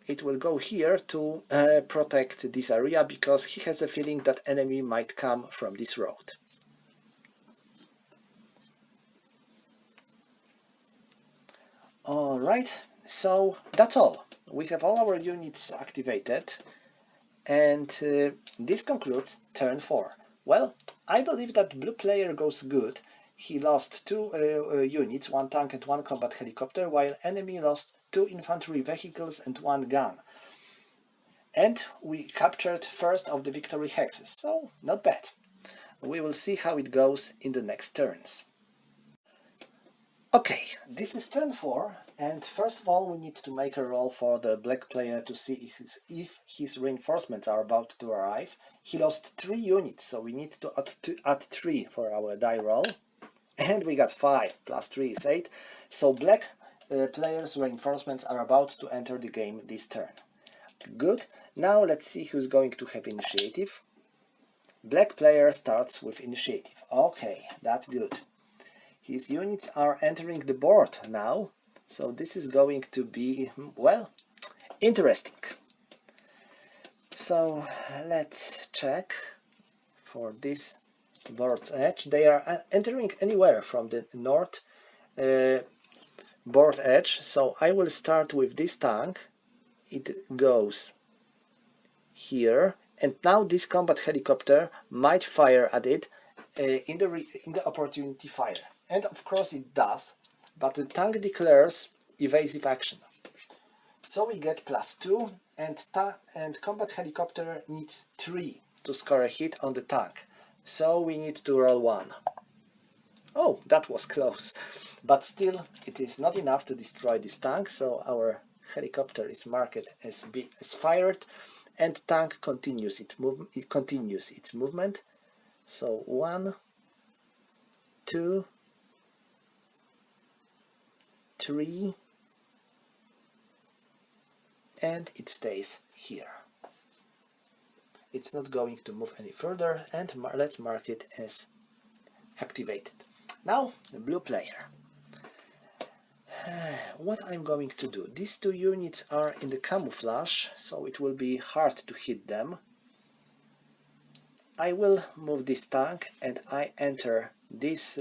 it will go here to protect this area, because he has a feeling that enemy might come from this road. Alright, so that's all. We have all our units activated, and this concludes turn 4. Well, I believe that blue player goes good. He lost 2 units, 1 tank and 1 combat helicopter, while enemy lost 2 infantry vehicles and 1 gun. And we captured first of the victory hexes, so not bad. We will see how it goes in the next turns. Okay, this is turn 4, and first of all we need to make a roll for the black player to see if his reinforcements are about to arrive. He lost 3 units, so we need to add 3 for our die roll. And we got 5, plus 3 is 8, so black player's reinforcements are about to enter the game this turn. Good, now let's see who's going to have initiative. Black player starts with initiative. Okay, that's good. His units are entering the board now, so this is going to be, well, interesting. So let's check for this board's edge. They are entering anywhere from the north board edge, so I will start with this tank. It goes here, and now this combat helicopter might fire at it in the opportunity fire. And of course it does, but the tank declares evasive action. So we get +2, and combat helicopter needs 3 to score a hit on the tank. So we need to roll 1. Oh, that was close. But still, it is not enough to destroy this tank, so our helicopter is marked as fired, and tank continues its movement. So 1, 2, 3, and it stays here. It's not going to move any further, and let's mark it as activated. Now the blue player. What I'm going to do, these 2 units are in the camouflage, so it will be hard to hit them. I will move this tank and I enter this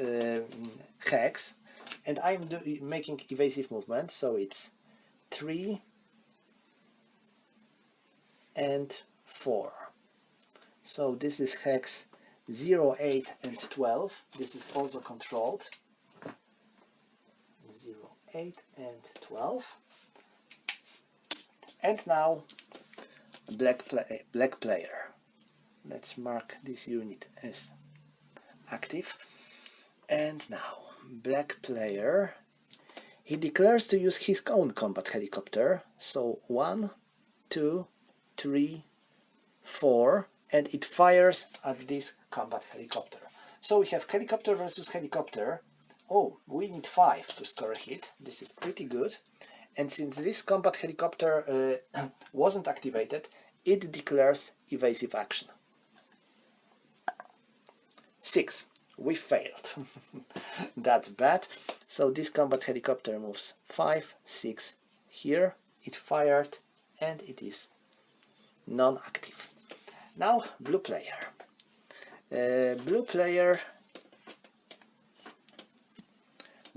hex, and I'm making evasive movement, so it's 3 and 4. So this is hex 0, 8 and 12. This is also controlled. 0, 8 and 12. And now black player. Let's mark this unit as active. And now black player, he declares to use his own combat helicopter. So 1, 2, 3, 4, and it fires at this combat helicopter. So we have helicopter versus helicopter. Oh, we need 5 to score a hit. This is pretty good. And since this combat helicopter wasn't activated, it declares evasive action. 6. We failed. That's bad. So this combat helicopter moves 5, 6 here. It fired and it is non-active. Now blue player. Blue player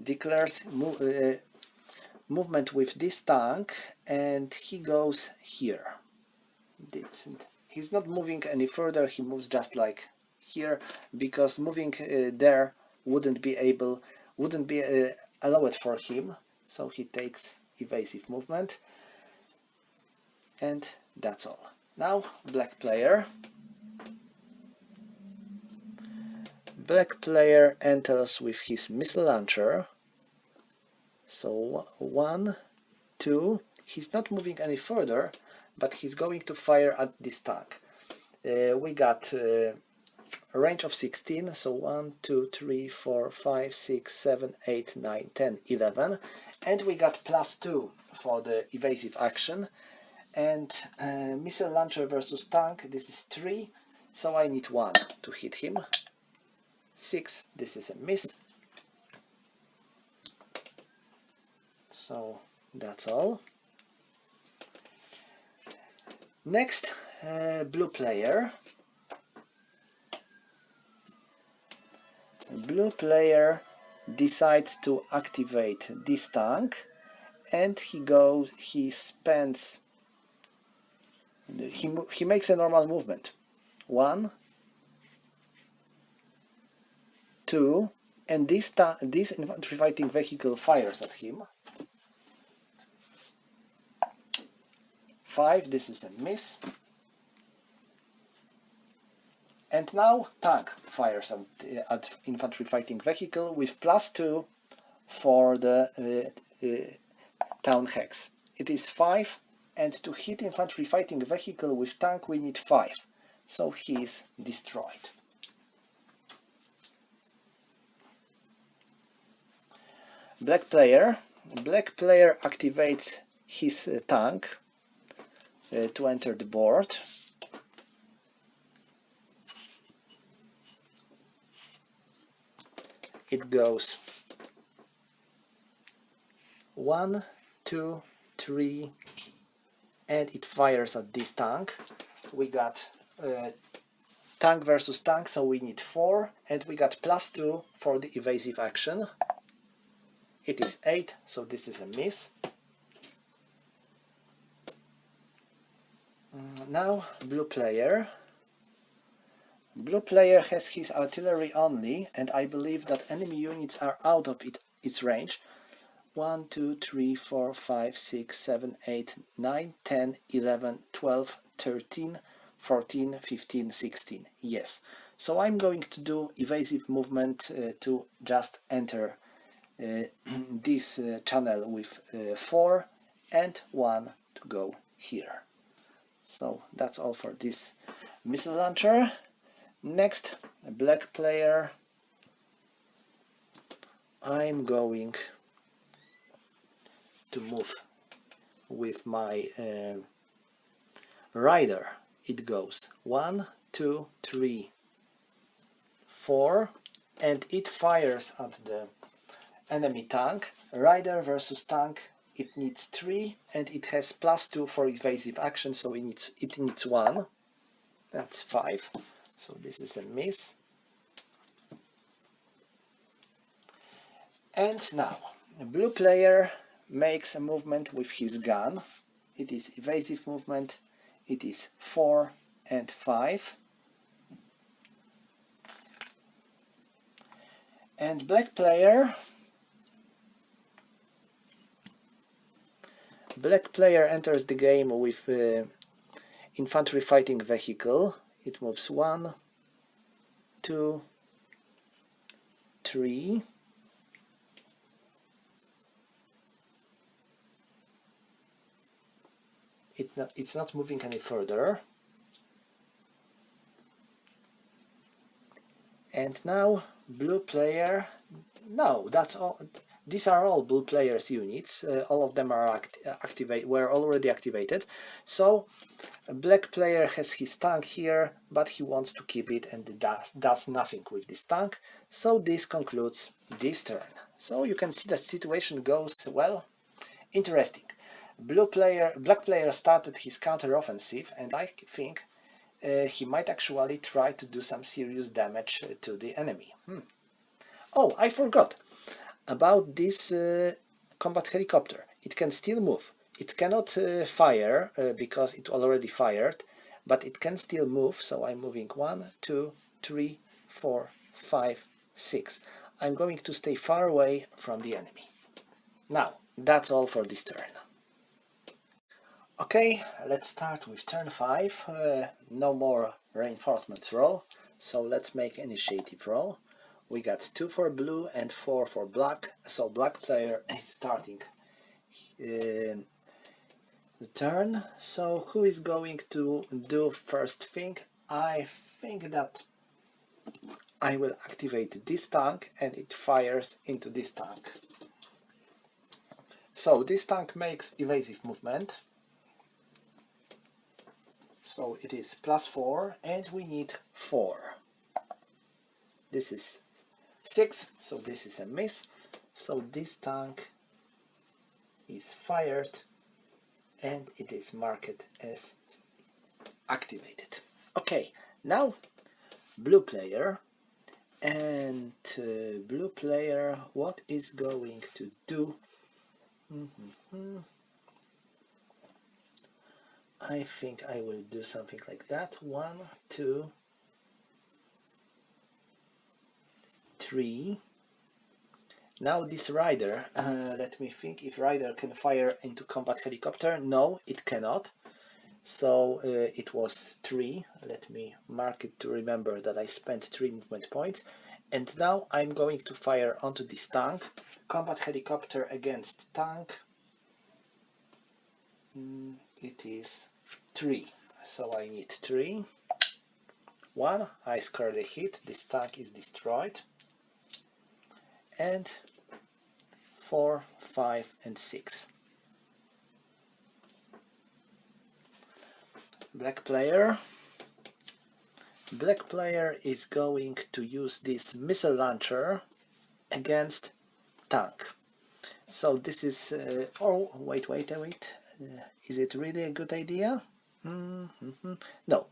declares movement with this tank, and he goes here. He's not moving any further, he moves just like here, because moving there wouldn't be allowed for him, so he takes evasive movement, and that's all. Now black player. Black player enters with his missile launcher. So 1, 2, he's not moving any further, but he's going to fire at this tank. We got a range of 16, so 1, 2, 3, 4, 5, 6, 7, 8, 9, 10, 11, and we got +2 for the evasive action. And missile launcher versus tank, this is 3, so I need 1 to hit him. 6, this is a miss. So that's all. Next, blue player. Blue player decides to activate this tank, and he spends, he makes a normal movement. 1, 2, and this infantry fighting vehicle fires at him. 5, this is a miss. And now tank fires at infantry fighting vehicle with +2 for the town hex. It is 5, and to hit infantry fighting vehicle with tank we need 5. So he is destroyed. Black player activates his tank to enter the board. It goes 1, 2, 3, and it fires at this tank. We got tank versus tank, so we need 4, and we got +2 for the evasive action. It is 8, so this is a miss. Now blue player. Blue player has his artillery only, and I believe that enemy units are out of its range. 1, 2, 3, 4, 5, 6, 7, 8, 9, 10, 11, 12, 13, 14, 15, 16. Yes. So I'm going to do evasive movement to just enter this channel with 4 and 1 to go here. So that's all for this missile launcher. Next, black player. I'm going to move with my rider. It goes 1, 2, 3, 4, and it fires at the enemy tank. Rider versus tank, it needs 3, and it has +2 for evasive action, so it needs 1. That's 5. So this is a miss. And now, the blue player makes a movement with his gun. It is evasive movement. It is 4 and 5. And black player enters the game with infantry fighting vehicle. It moves 1, 2, 3. It's not moving any further. And now blue player, no, that's all. These are all blue players units. All of them are were already activated. So black player has his tank here, but he wants to keep it and does nothing with this tank. So this concludes this turn. So you can see that situation goes, well, interesting. Black player started his counter-offensive, and I think he might actually try to do some serious damage to the enemy. Oh, I forgot about this combat helicopter. It can still move. It cannot fire because it already fired, but it can still move. So I'm moving 1, 2, 3, 4, 5, 6. I'm going to stay far away from the enemy. Now, that's all for this turn. Okay, let's start with turn 5. No more reinforcements roll, so let's make initiative roll. We got 2 for blue and 4 for black, so black player is starting the turn. So who is going to do first thing? I think that I will activate this tank and it fires into this tank. So this tank makes evasive movement. So it is +4 and we need 4. This is 6, so this is a miss. So this tank is fired and it is marked as activated. Okay, now blue player, and blue player, what is going to do? I think I will do something like that. 1, 2, 3. Now this rider, let me think if rider can fire into combat helicopter. No, it cannot. So it was 3. Let me mark it to remember that I spent 3 movement points. And now I'm going to fire onto this tank. Combat helicopter against tank. It is 3. So I need 3. 1. I scored a hit. This tank is destroyed. And 4, 5, and 6. Black player. Black player is going to use this missile launcher against tank. So this is... oh, wait. Is it really a good idea? No.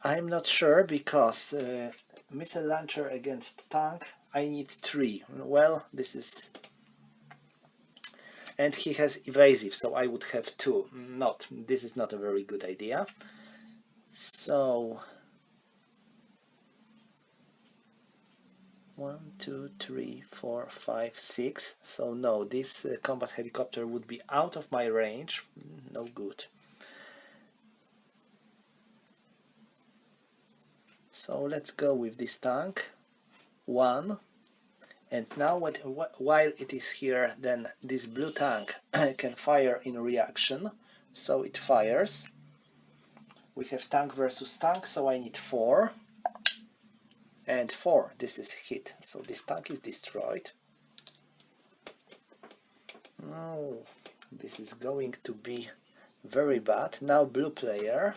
I'm not sure, because missile launcher against tank, I need 3. Well, this is... and he has evasive, so I would have 2. This is not a very good idea. So 1, 2, 3, 4, 5, 6. So no, this combat helicopter would be out of my range. No good. So let's go with this tank. 1. And now while it is here, then this blue tank can fire in reaction. So it fires. We have tank versus tank, so I need 4. And 4, this is hit. So this tank is destroyed. Oh, this is going to be very bad. Now blue player.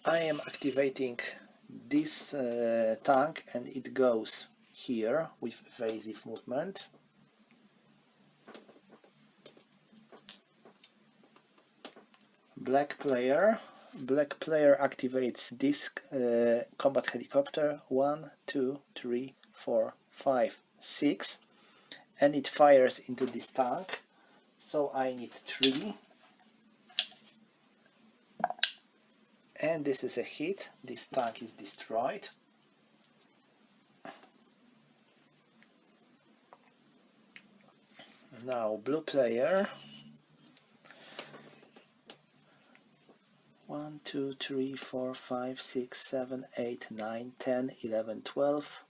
I am activating this tank, and it goes here with evasive movement. Black player activates this combat helicopter. 1, 2, 3, 4, 5, 6, and it fires into this tank. So I need 3. And this is a hit. This tank is destroyed. Now blue player. 1, 2, 3, 4, 5, 6, 7, 8, 9, 10, 11, 12,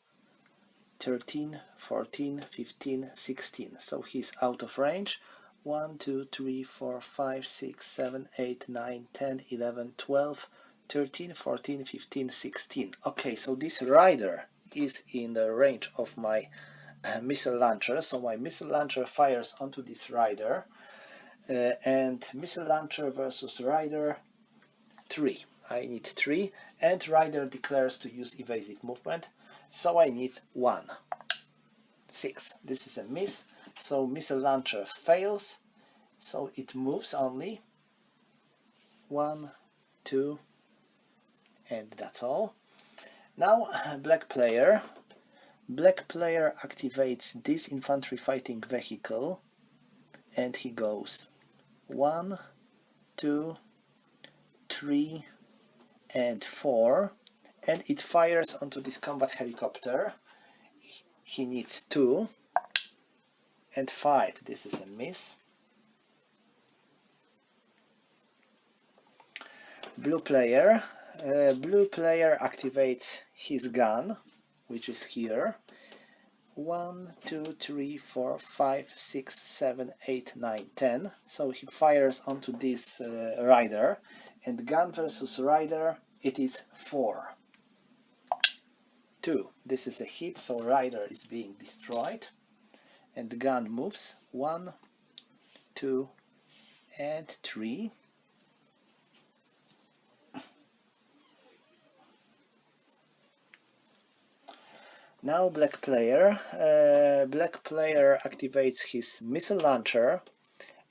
13, 14, 15, 16. So he's out of range. 1, 2, 3, 4, 5, 6, 7, 8, 9, 10, 11, 12, 13, 14, 15, 16. Okay, so this rider is in the range of my missile launcher. So my missile launcher fires onto this rider. And missile launcher versus rider, 3. I need 3. And rider declares to use evasive movement. So I need 1. 6. This is a miss. So missile launcher fails. So it moves only. 1, 2, and that's all. Now black player. Black player activates this infantry fighting vehicle, and he goes 1, 2, 3, and 4, and it fires onto this combat helicopter. He needs 2 and 5. This is a miss. Blue player activates his gun, which is here. 1, 2, 3, 4, 5, 6, 7, 8, 9, 10. So he fires onto this rider, and gun versus rider, it is 4. 2. This is a hit, so rider is being destroyed, and the gun moves. 1, 2, and 3. Now black player activates his missile launcher,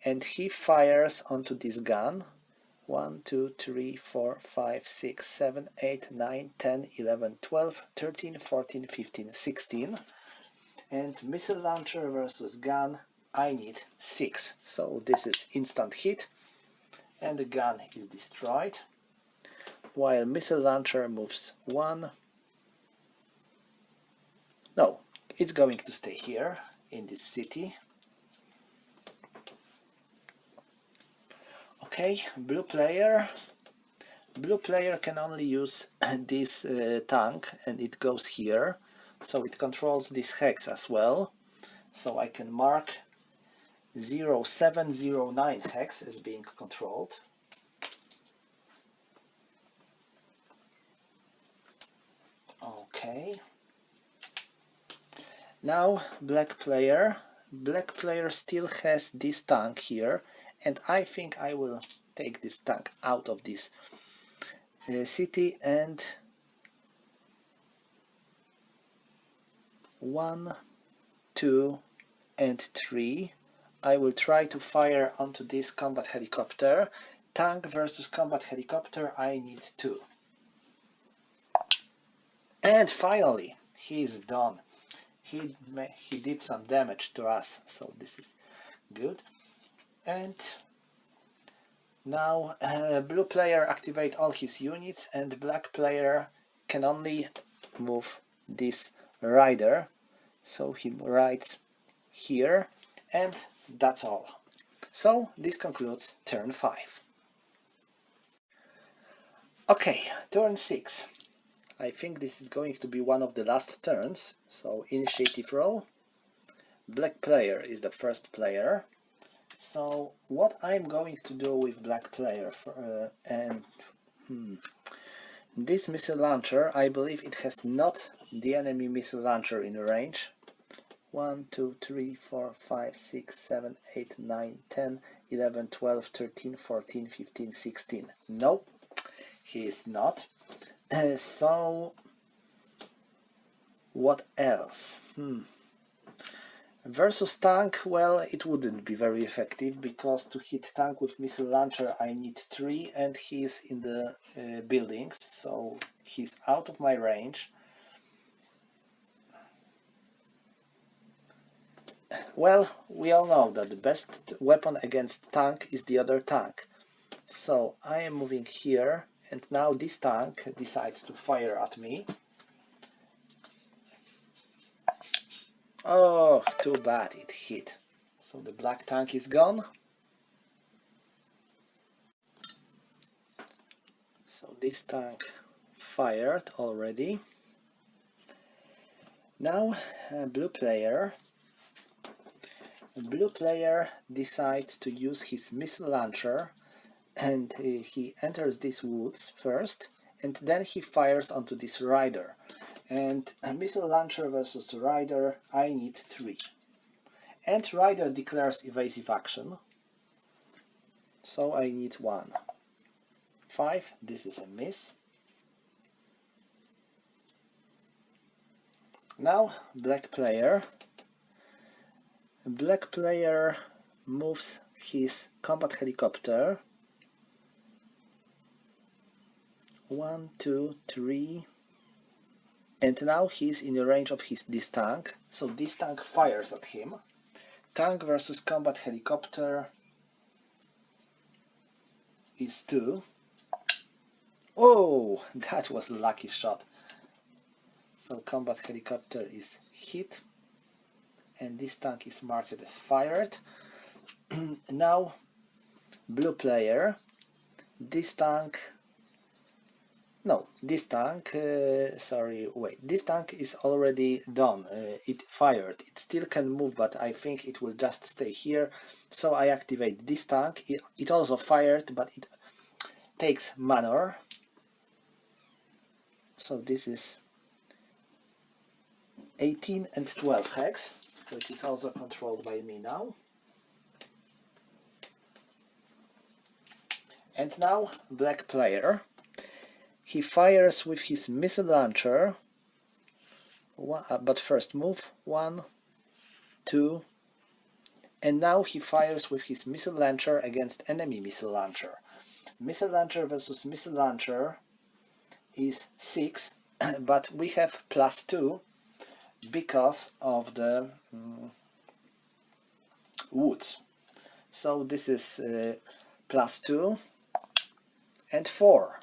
and he fires onto this gun. 1, 2, 3, 4, 5, 6, 7, 8, 9, 10, 11, 12, 13, 14, 15, 16. And missile launcher versus gun, I need 6. So this is instant hit, and the gun is destroyed. While missile launcher moves 1. No, it's going to stay here in this city. Okay, blue player. Blue player can only use this tank, and it goes here, so it controls this hex as well. So I can mark 0709 hex as being controlled. Okay. Now black player. Black player still has this tank here, and I think I will take this tank out of this city, and 1, 2, and 3. I will try to fire onto this combat helicopter. Tank versus combat helicopter, I need 2. And finally, he is done. He did some damage to us, so this is good. And now blue player activate all his units, and black player can only move this rider, so he rides here, and that's all. So this concludes turn 5. Okay, turn 6. I think this is going to be one of the last turns, so initiative roll. Black player is the first player. So what I'm going to do with black player this missile launcher, I believe it has not the enemy missile launcher in range. 1, 2, 3, 4, 5, 6, 7, 8, 9, 10, 11, 12, 13, 14, 15, 16. No, he is not. So what else? Versus tank, well, it wouldn't be very effective, because to hit tank with missile launcher I need 3, and he's in the buildings, so he's out of my range. Well, we all know that the best weapon against tank is the other tank. So I am moving here, and now this tank decides to fire at me. Oh, too bad, it hit. So the black tank is gone. So this tank fired already. Now blue player decides to use his missile launcher, and he enters these woods first, and then he fires onto this rider. And missile launcher versus rider, I need 3. And rider declares evasive action, so I need 1. 5, this is a miss. Now black player moves his combat helicopter. 1, 2, 3, and now he's in the range of this tank, so this tank fires at him. Tank versus combat helicopter is 2. Oh, that was a lucky shot. So combat helicopter is hit, and this tank is marked as fired. Now blue player, this tank this tank is already done. It fired. It still can move, but I think it will just stay here, so I activate this tank. It also fired, but it takes manor, so this is 18 and 12 hex, which is also controlled by me now. And now black player, he fires with his missile launcher, but first move 1, 2, And now he fires with his missile launcher against enemy missile launcher. Missile launcher versus missile launcher is 6, but we have +2 because of the woods. So this is +2 and 4.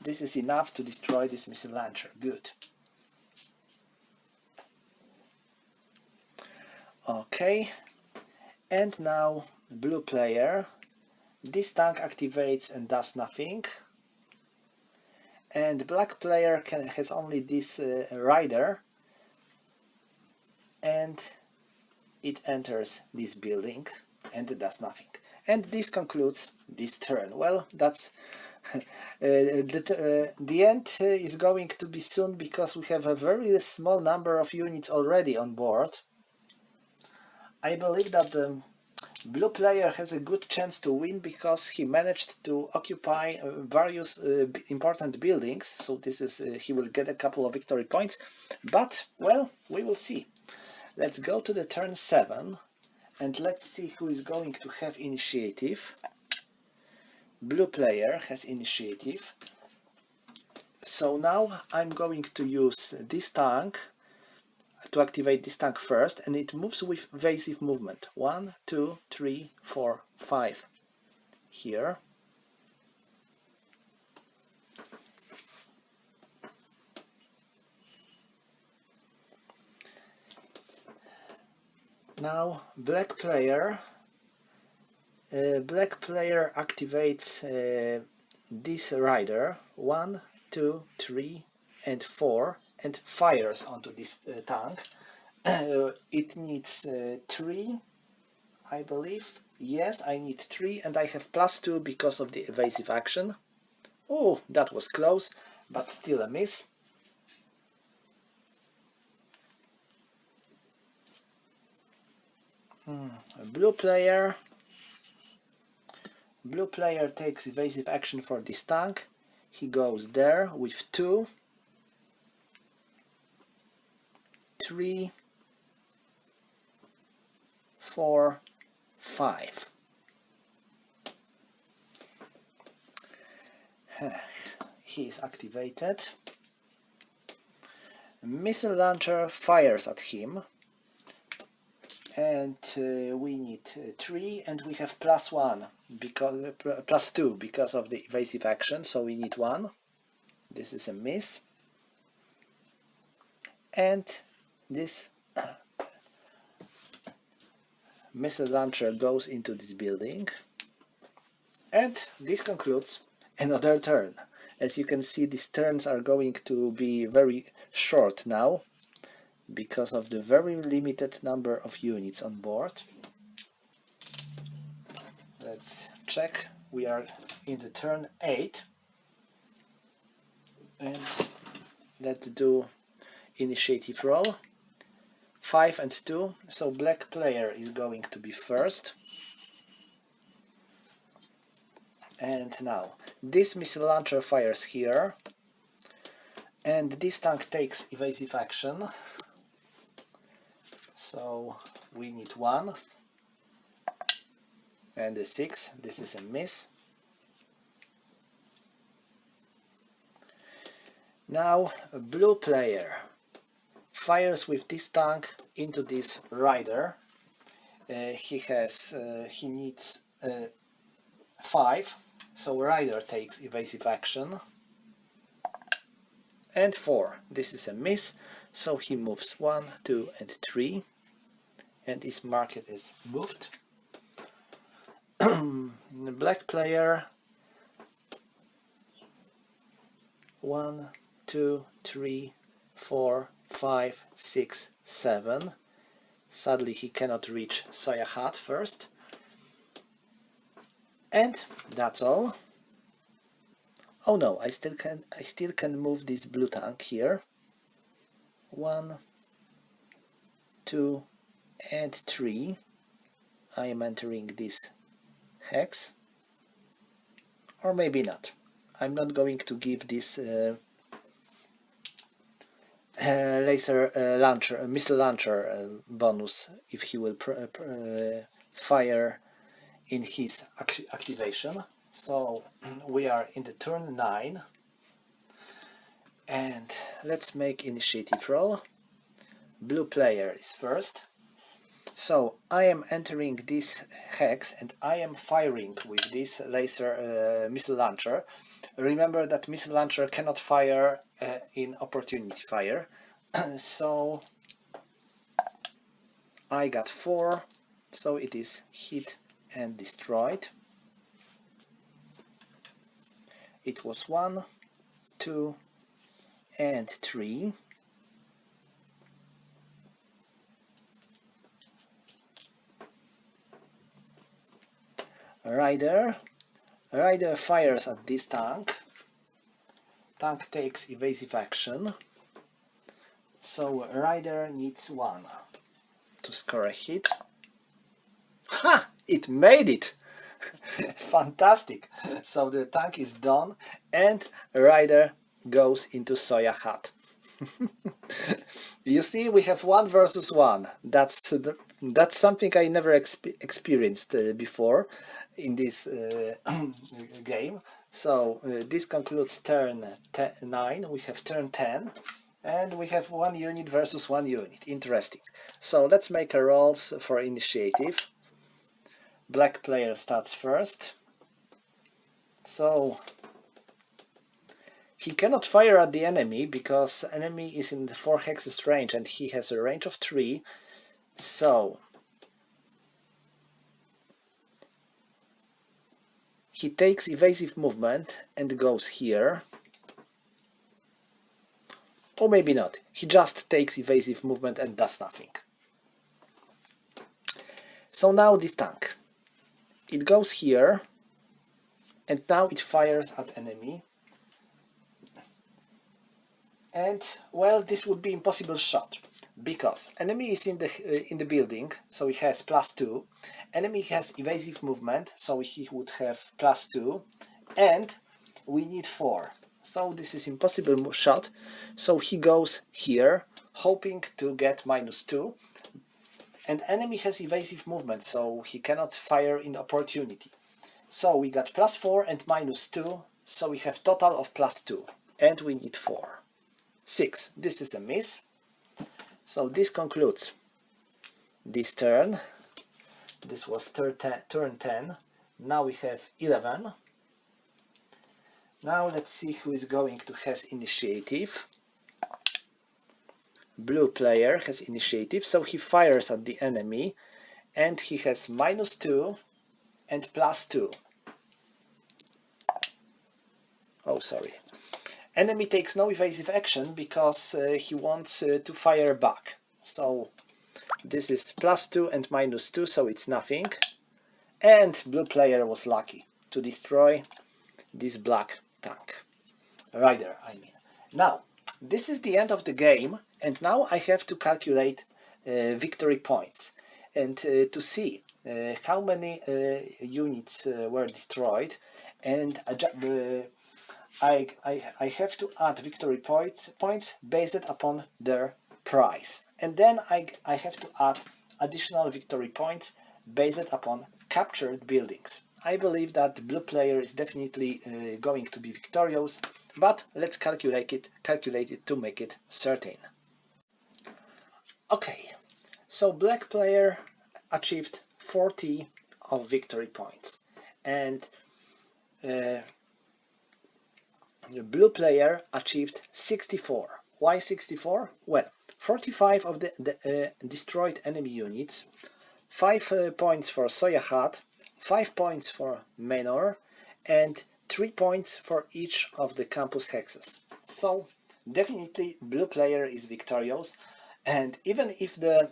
This is enough to destroy this missile launcher. Good. Okay, and now blue player. This tank activates and does nothing. And black player has only this rider, and it enters this building and it does nothing. And this concludes this turn. Well, that's the end is going to be soon, because we have a very small number of units already on board. I believe that the blue player has a good chance to win because he managed to occupy various important buildings, so this is he will get a couple of victory points, but well, we will see. Let's go to the turn 7 and let's see who is going to have initiative. Blue player has initiative, so now I'm going to use this tank to activate this tank first, and it moves with evasive movement. 1, 2, 3, 4, 5 here. Now black player activates this rider 1, 2, 3 and 4 and fires onto this tank. It needs 3, I believe. Yes, I need 3 and I have +2 because of the evasive action. Oh, that was close, but still a miss. Blue player takes evasive action for this tank. He goes there with 2, 3, 4, 5. He is activated. Missile launcher fires at him, and we need 3, and we have +1 because +2 because of the evasive action, so we need 1. This is a miss, and this missile launcher goes into this building, and this concludes another turn. As you can see, these turns are going to be very short now because of the very limited number of units on board. Let's check. We are in the turn 8, and let's do initiative roll. 5 and 2, so black player is going to be first. And now this missile launcher fires here, and this tank takes evasive action, so we need 1 and a 6. This is a miss. Now a blue player fires with this tank into this rider. He needs 5, so rider takes evasive action, and 4. This is a miss, so he moves 1, 2 and 3, and his market is moved. The black player 1, 2, 3, 4, 5, 6, 7. Sadly, he cannot reach Soyahat first. And that's all. Oh no, I still can move this blue tank here. 1, 2 and 3. I am entering this hex. Or maybe not. I'm not going to give this laser launcher, missile launcher bonus if he will fire in his activation. So we are in the turn 9, and let's make initiative roll. Blue player is first. So I am entering this hex and I am firing with this laser missile launcher. Remember that missile launcher cannot fire in opportunity fire. So I got 4, so it is hit and destroyed. It was 1, 2 and 3. Rider fires at this tank. Tank takes evasive action. So Rider needs 1 to score a hit. Ha! It made it! Fantastic! So the tank is done and Rider goes into Soya hut. You see, we have 1 versus 1. That's something I never experienced before in this game. So this concludes turn 9. We have turn 10. And we have 1 unit versus 1 unit. Interesting. So let's make a rolls for initiative. Black player starts first. So he cannot fire at the enemy because enemy is in the 4 hexes range and he has a range of 3. So he takes evasive movement and goes here. Or maybe not. He just takes evasive movement and does nothing. So now this tank. It goes here and now it fires at enemy. And well, this would be impossible shot because enemy is in the building, so he has +2. Enemy has evasive movement, so he would have +2, and we need 4. So this is impossible shot. So he goes here, hoping to get -2. And enemy has evasive movement, so he cannot fire in opportunity. So we got +4 and -2, so we have total of +2, and we need 4. 6. This is a miss. So this concludes this turn. This was turn 10. Now we have 11. Now let's see who is going to have initiative. Blue player has initiative, so he fires at the enemy and he has -2 and +2. Oh, sorry. Enemy takes no evasive action because he wants to fire back. So this is +2 and -2, so it's nothing. And blue player was lucky to destroy this black tank. Rider, I mean. Now, this is the end of the game, and now I have to calculate victory points and to see how many units were destroyed, and I have to add victory points based upon their price, and then I have to add additional victory points based upon captured buildings. I believe that the blue player is definitely going to be victorious, but let's calculate it to make it certain. Okay, so black player achieved 40 of victory points, and the blue player achieved 64. Why 64? Well, 45 of the destroyed enemy units, 5 points for Soya Hut, 5 points for Manor, and 3 points for each of the campus hexes. So definitely blue player is victorious, and even if the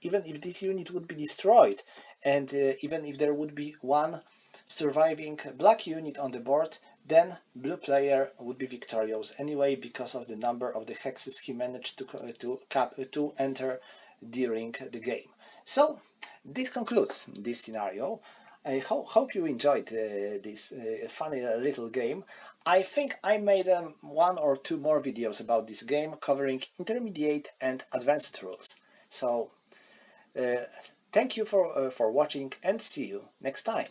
even if this unit would be destroyed, and even if there would be 1 surviving black unit on the board, then blue player would be victorious anyway because of the number of the hexes he managed to enter during the game. So this concludes this scenario. I hope you enjoyed this funny little game. I think I made 1 or 2 more videos about this game covering intermediate and advanced rules. So Thank you for watching and see you next time.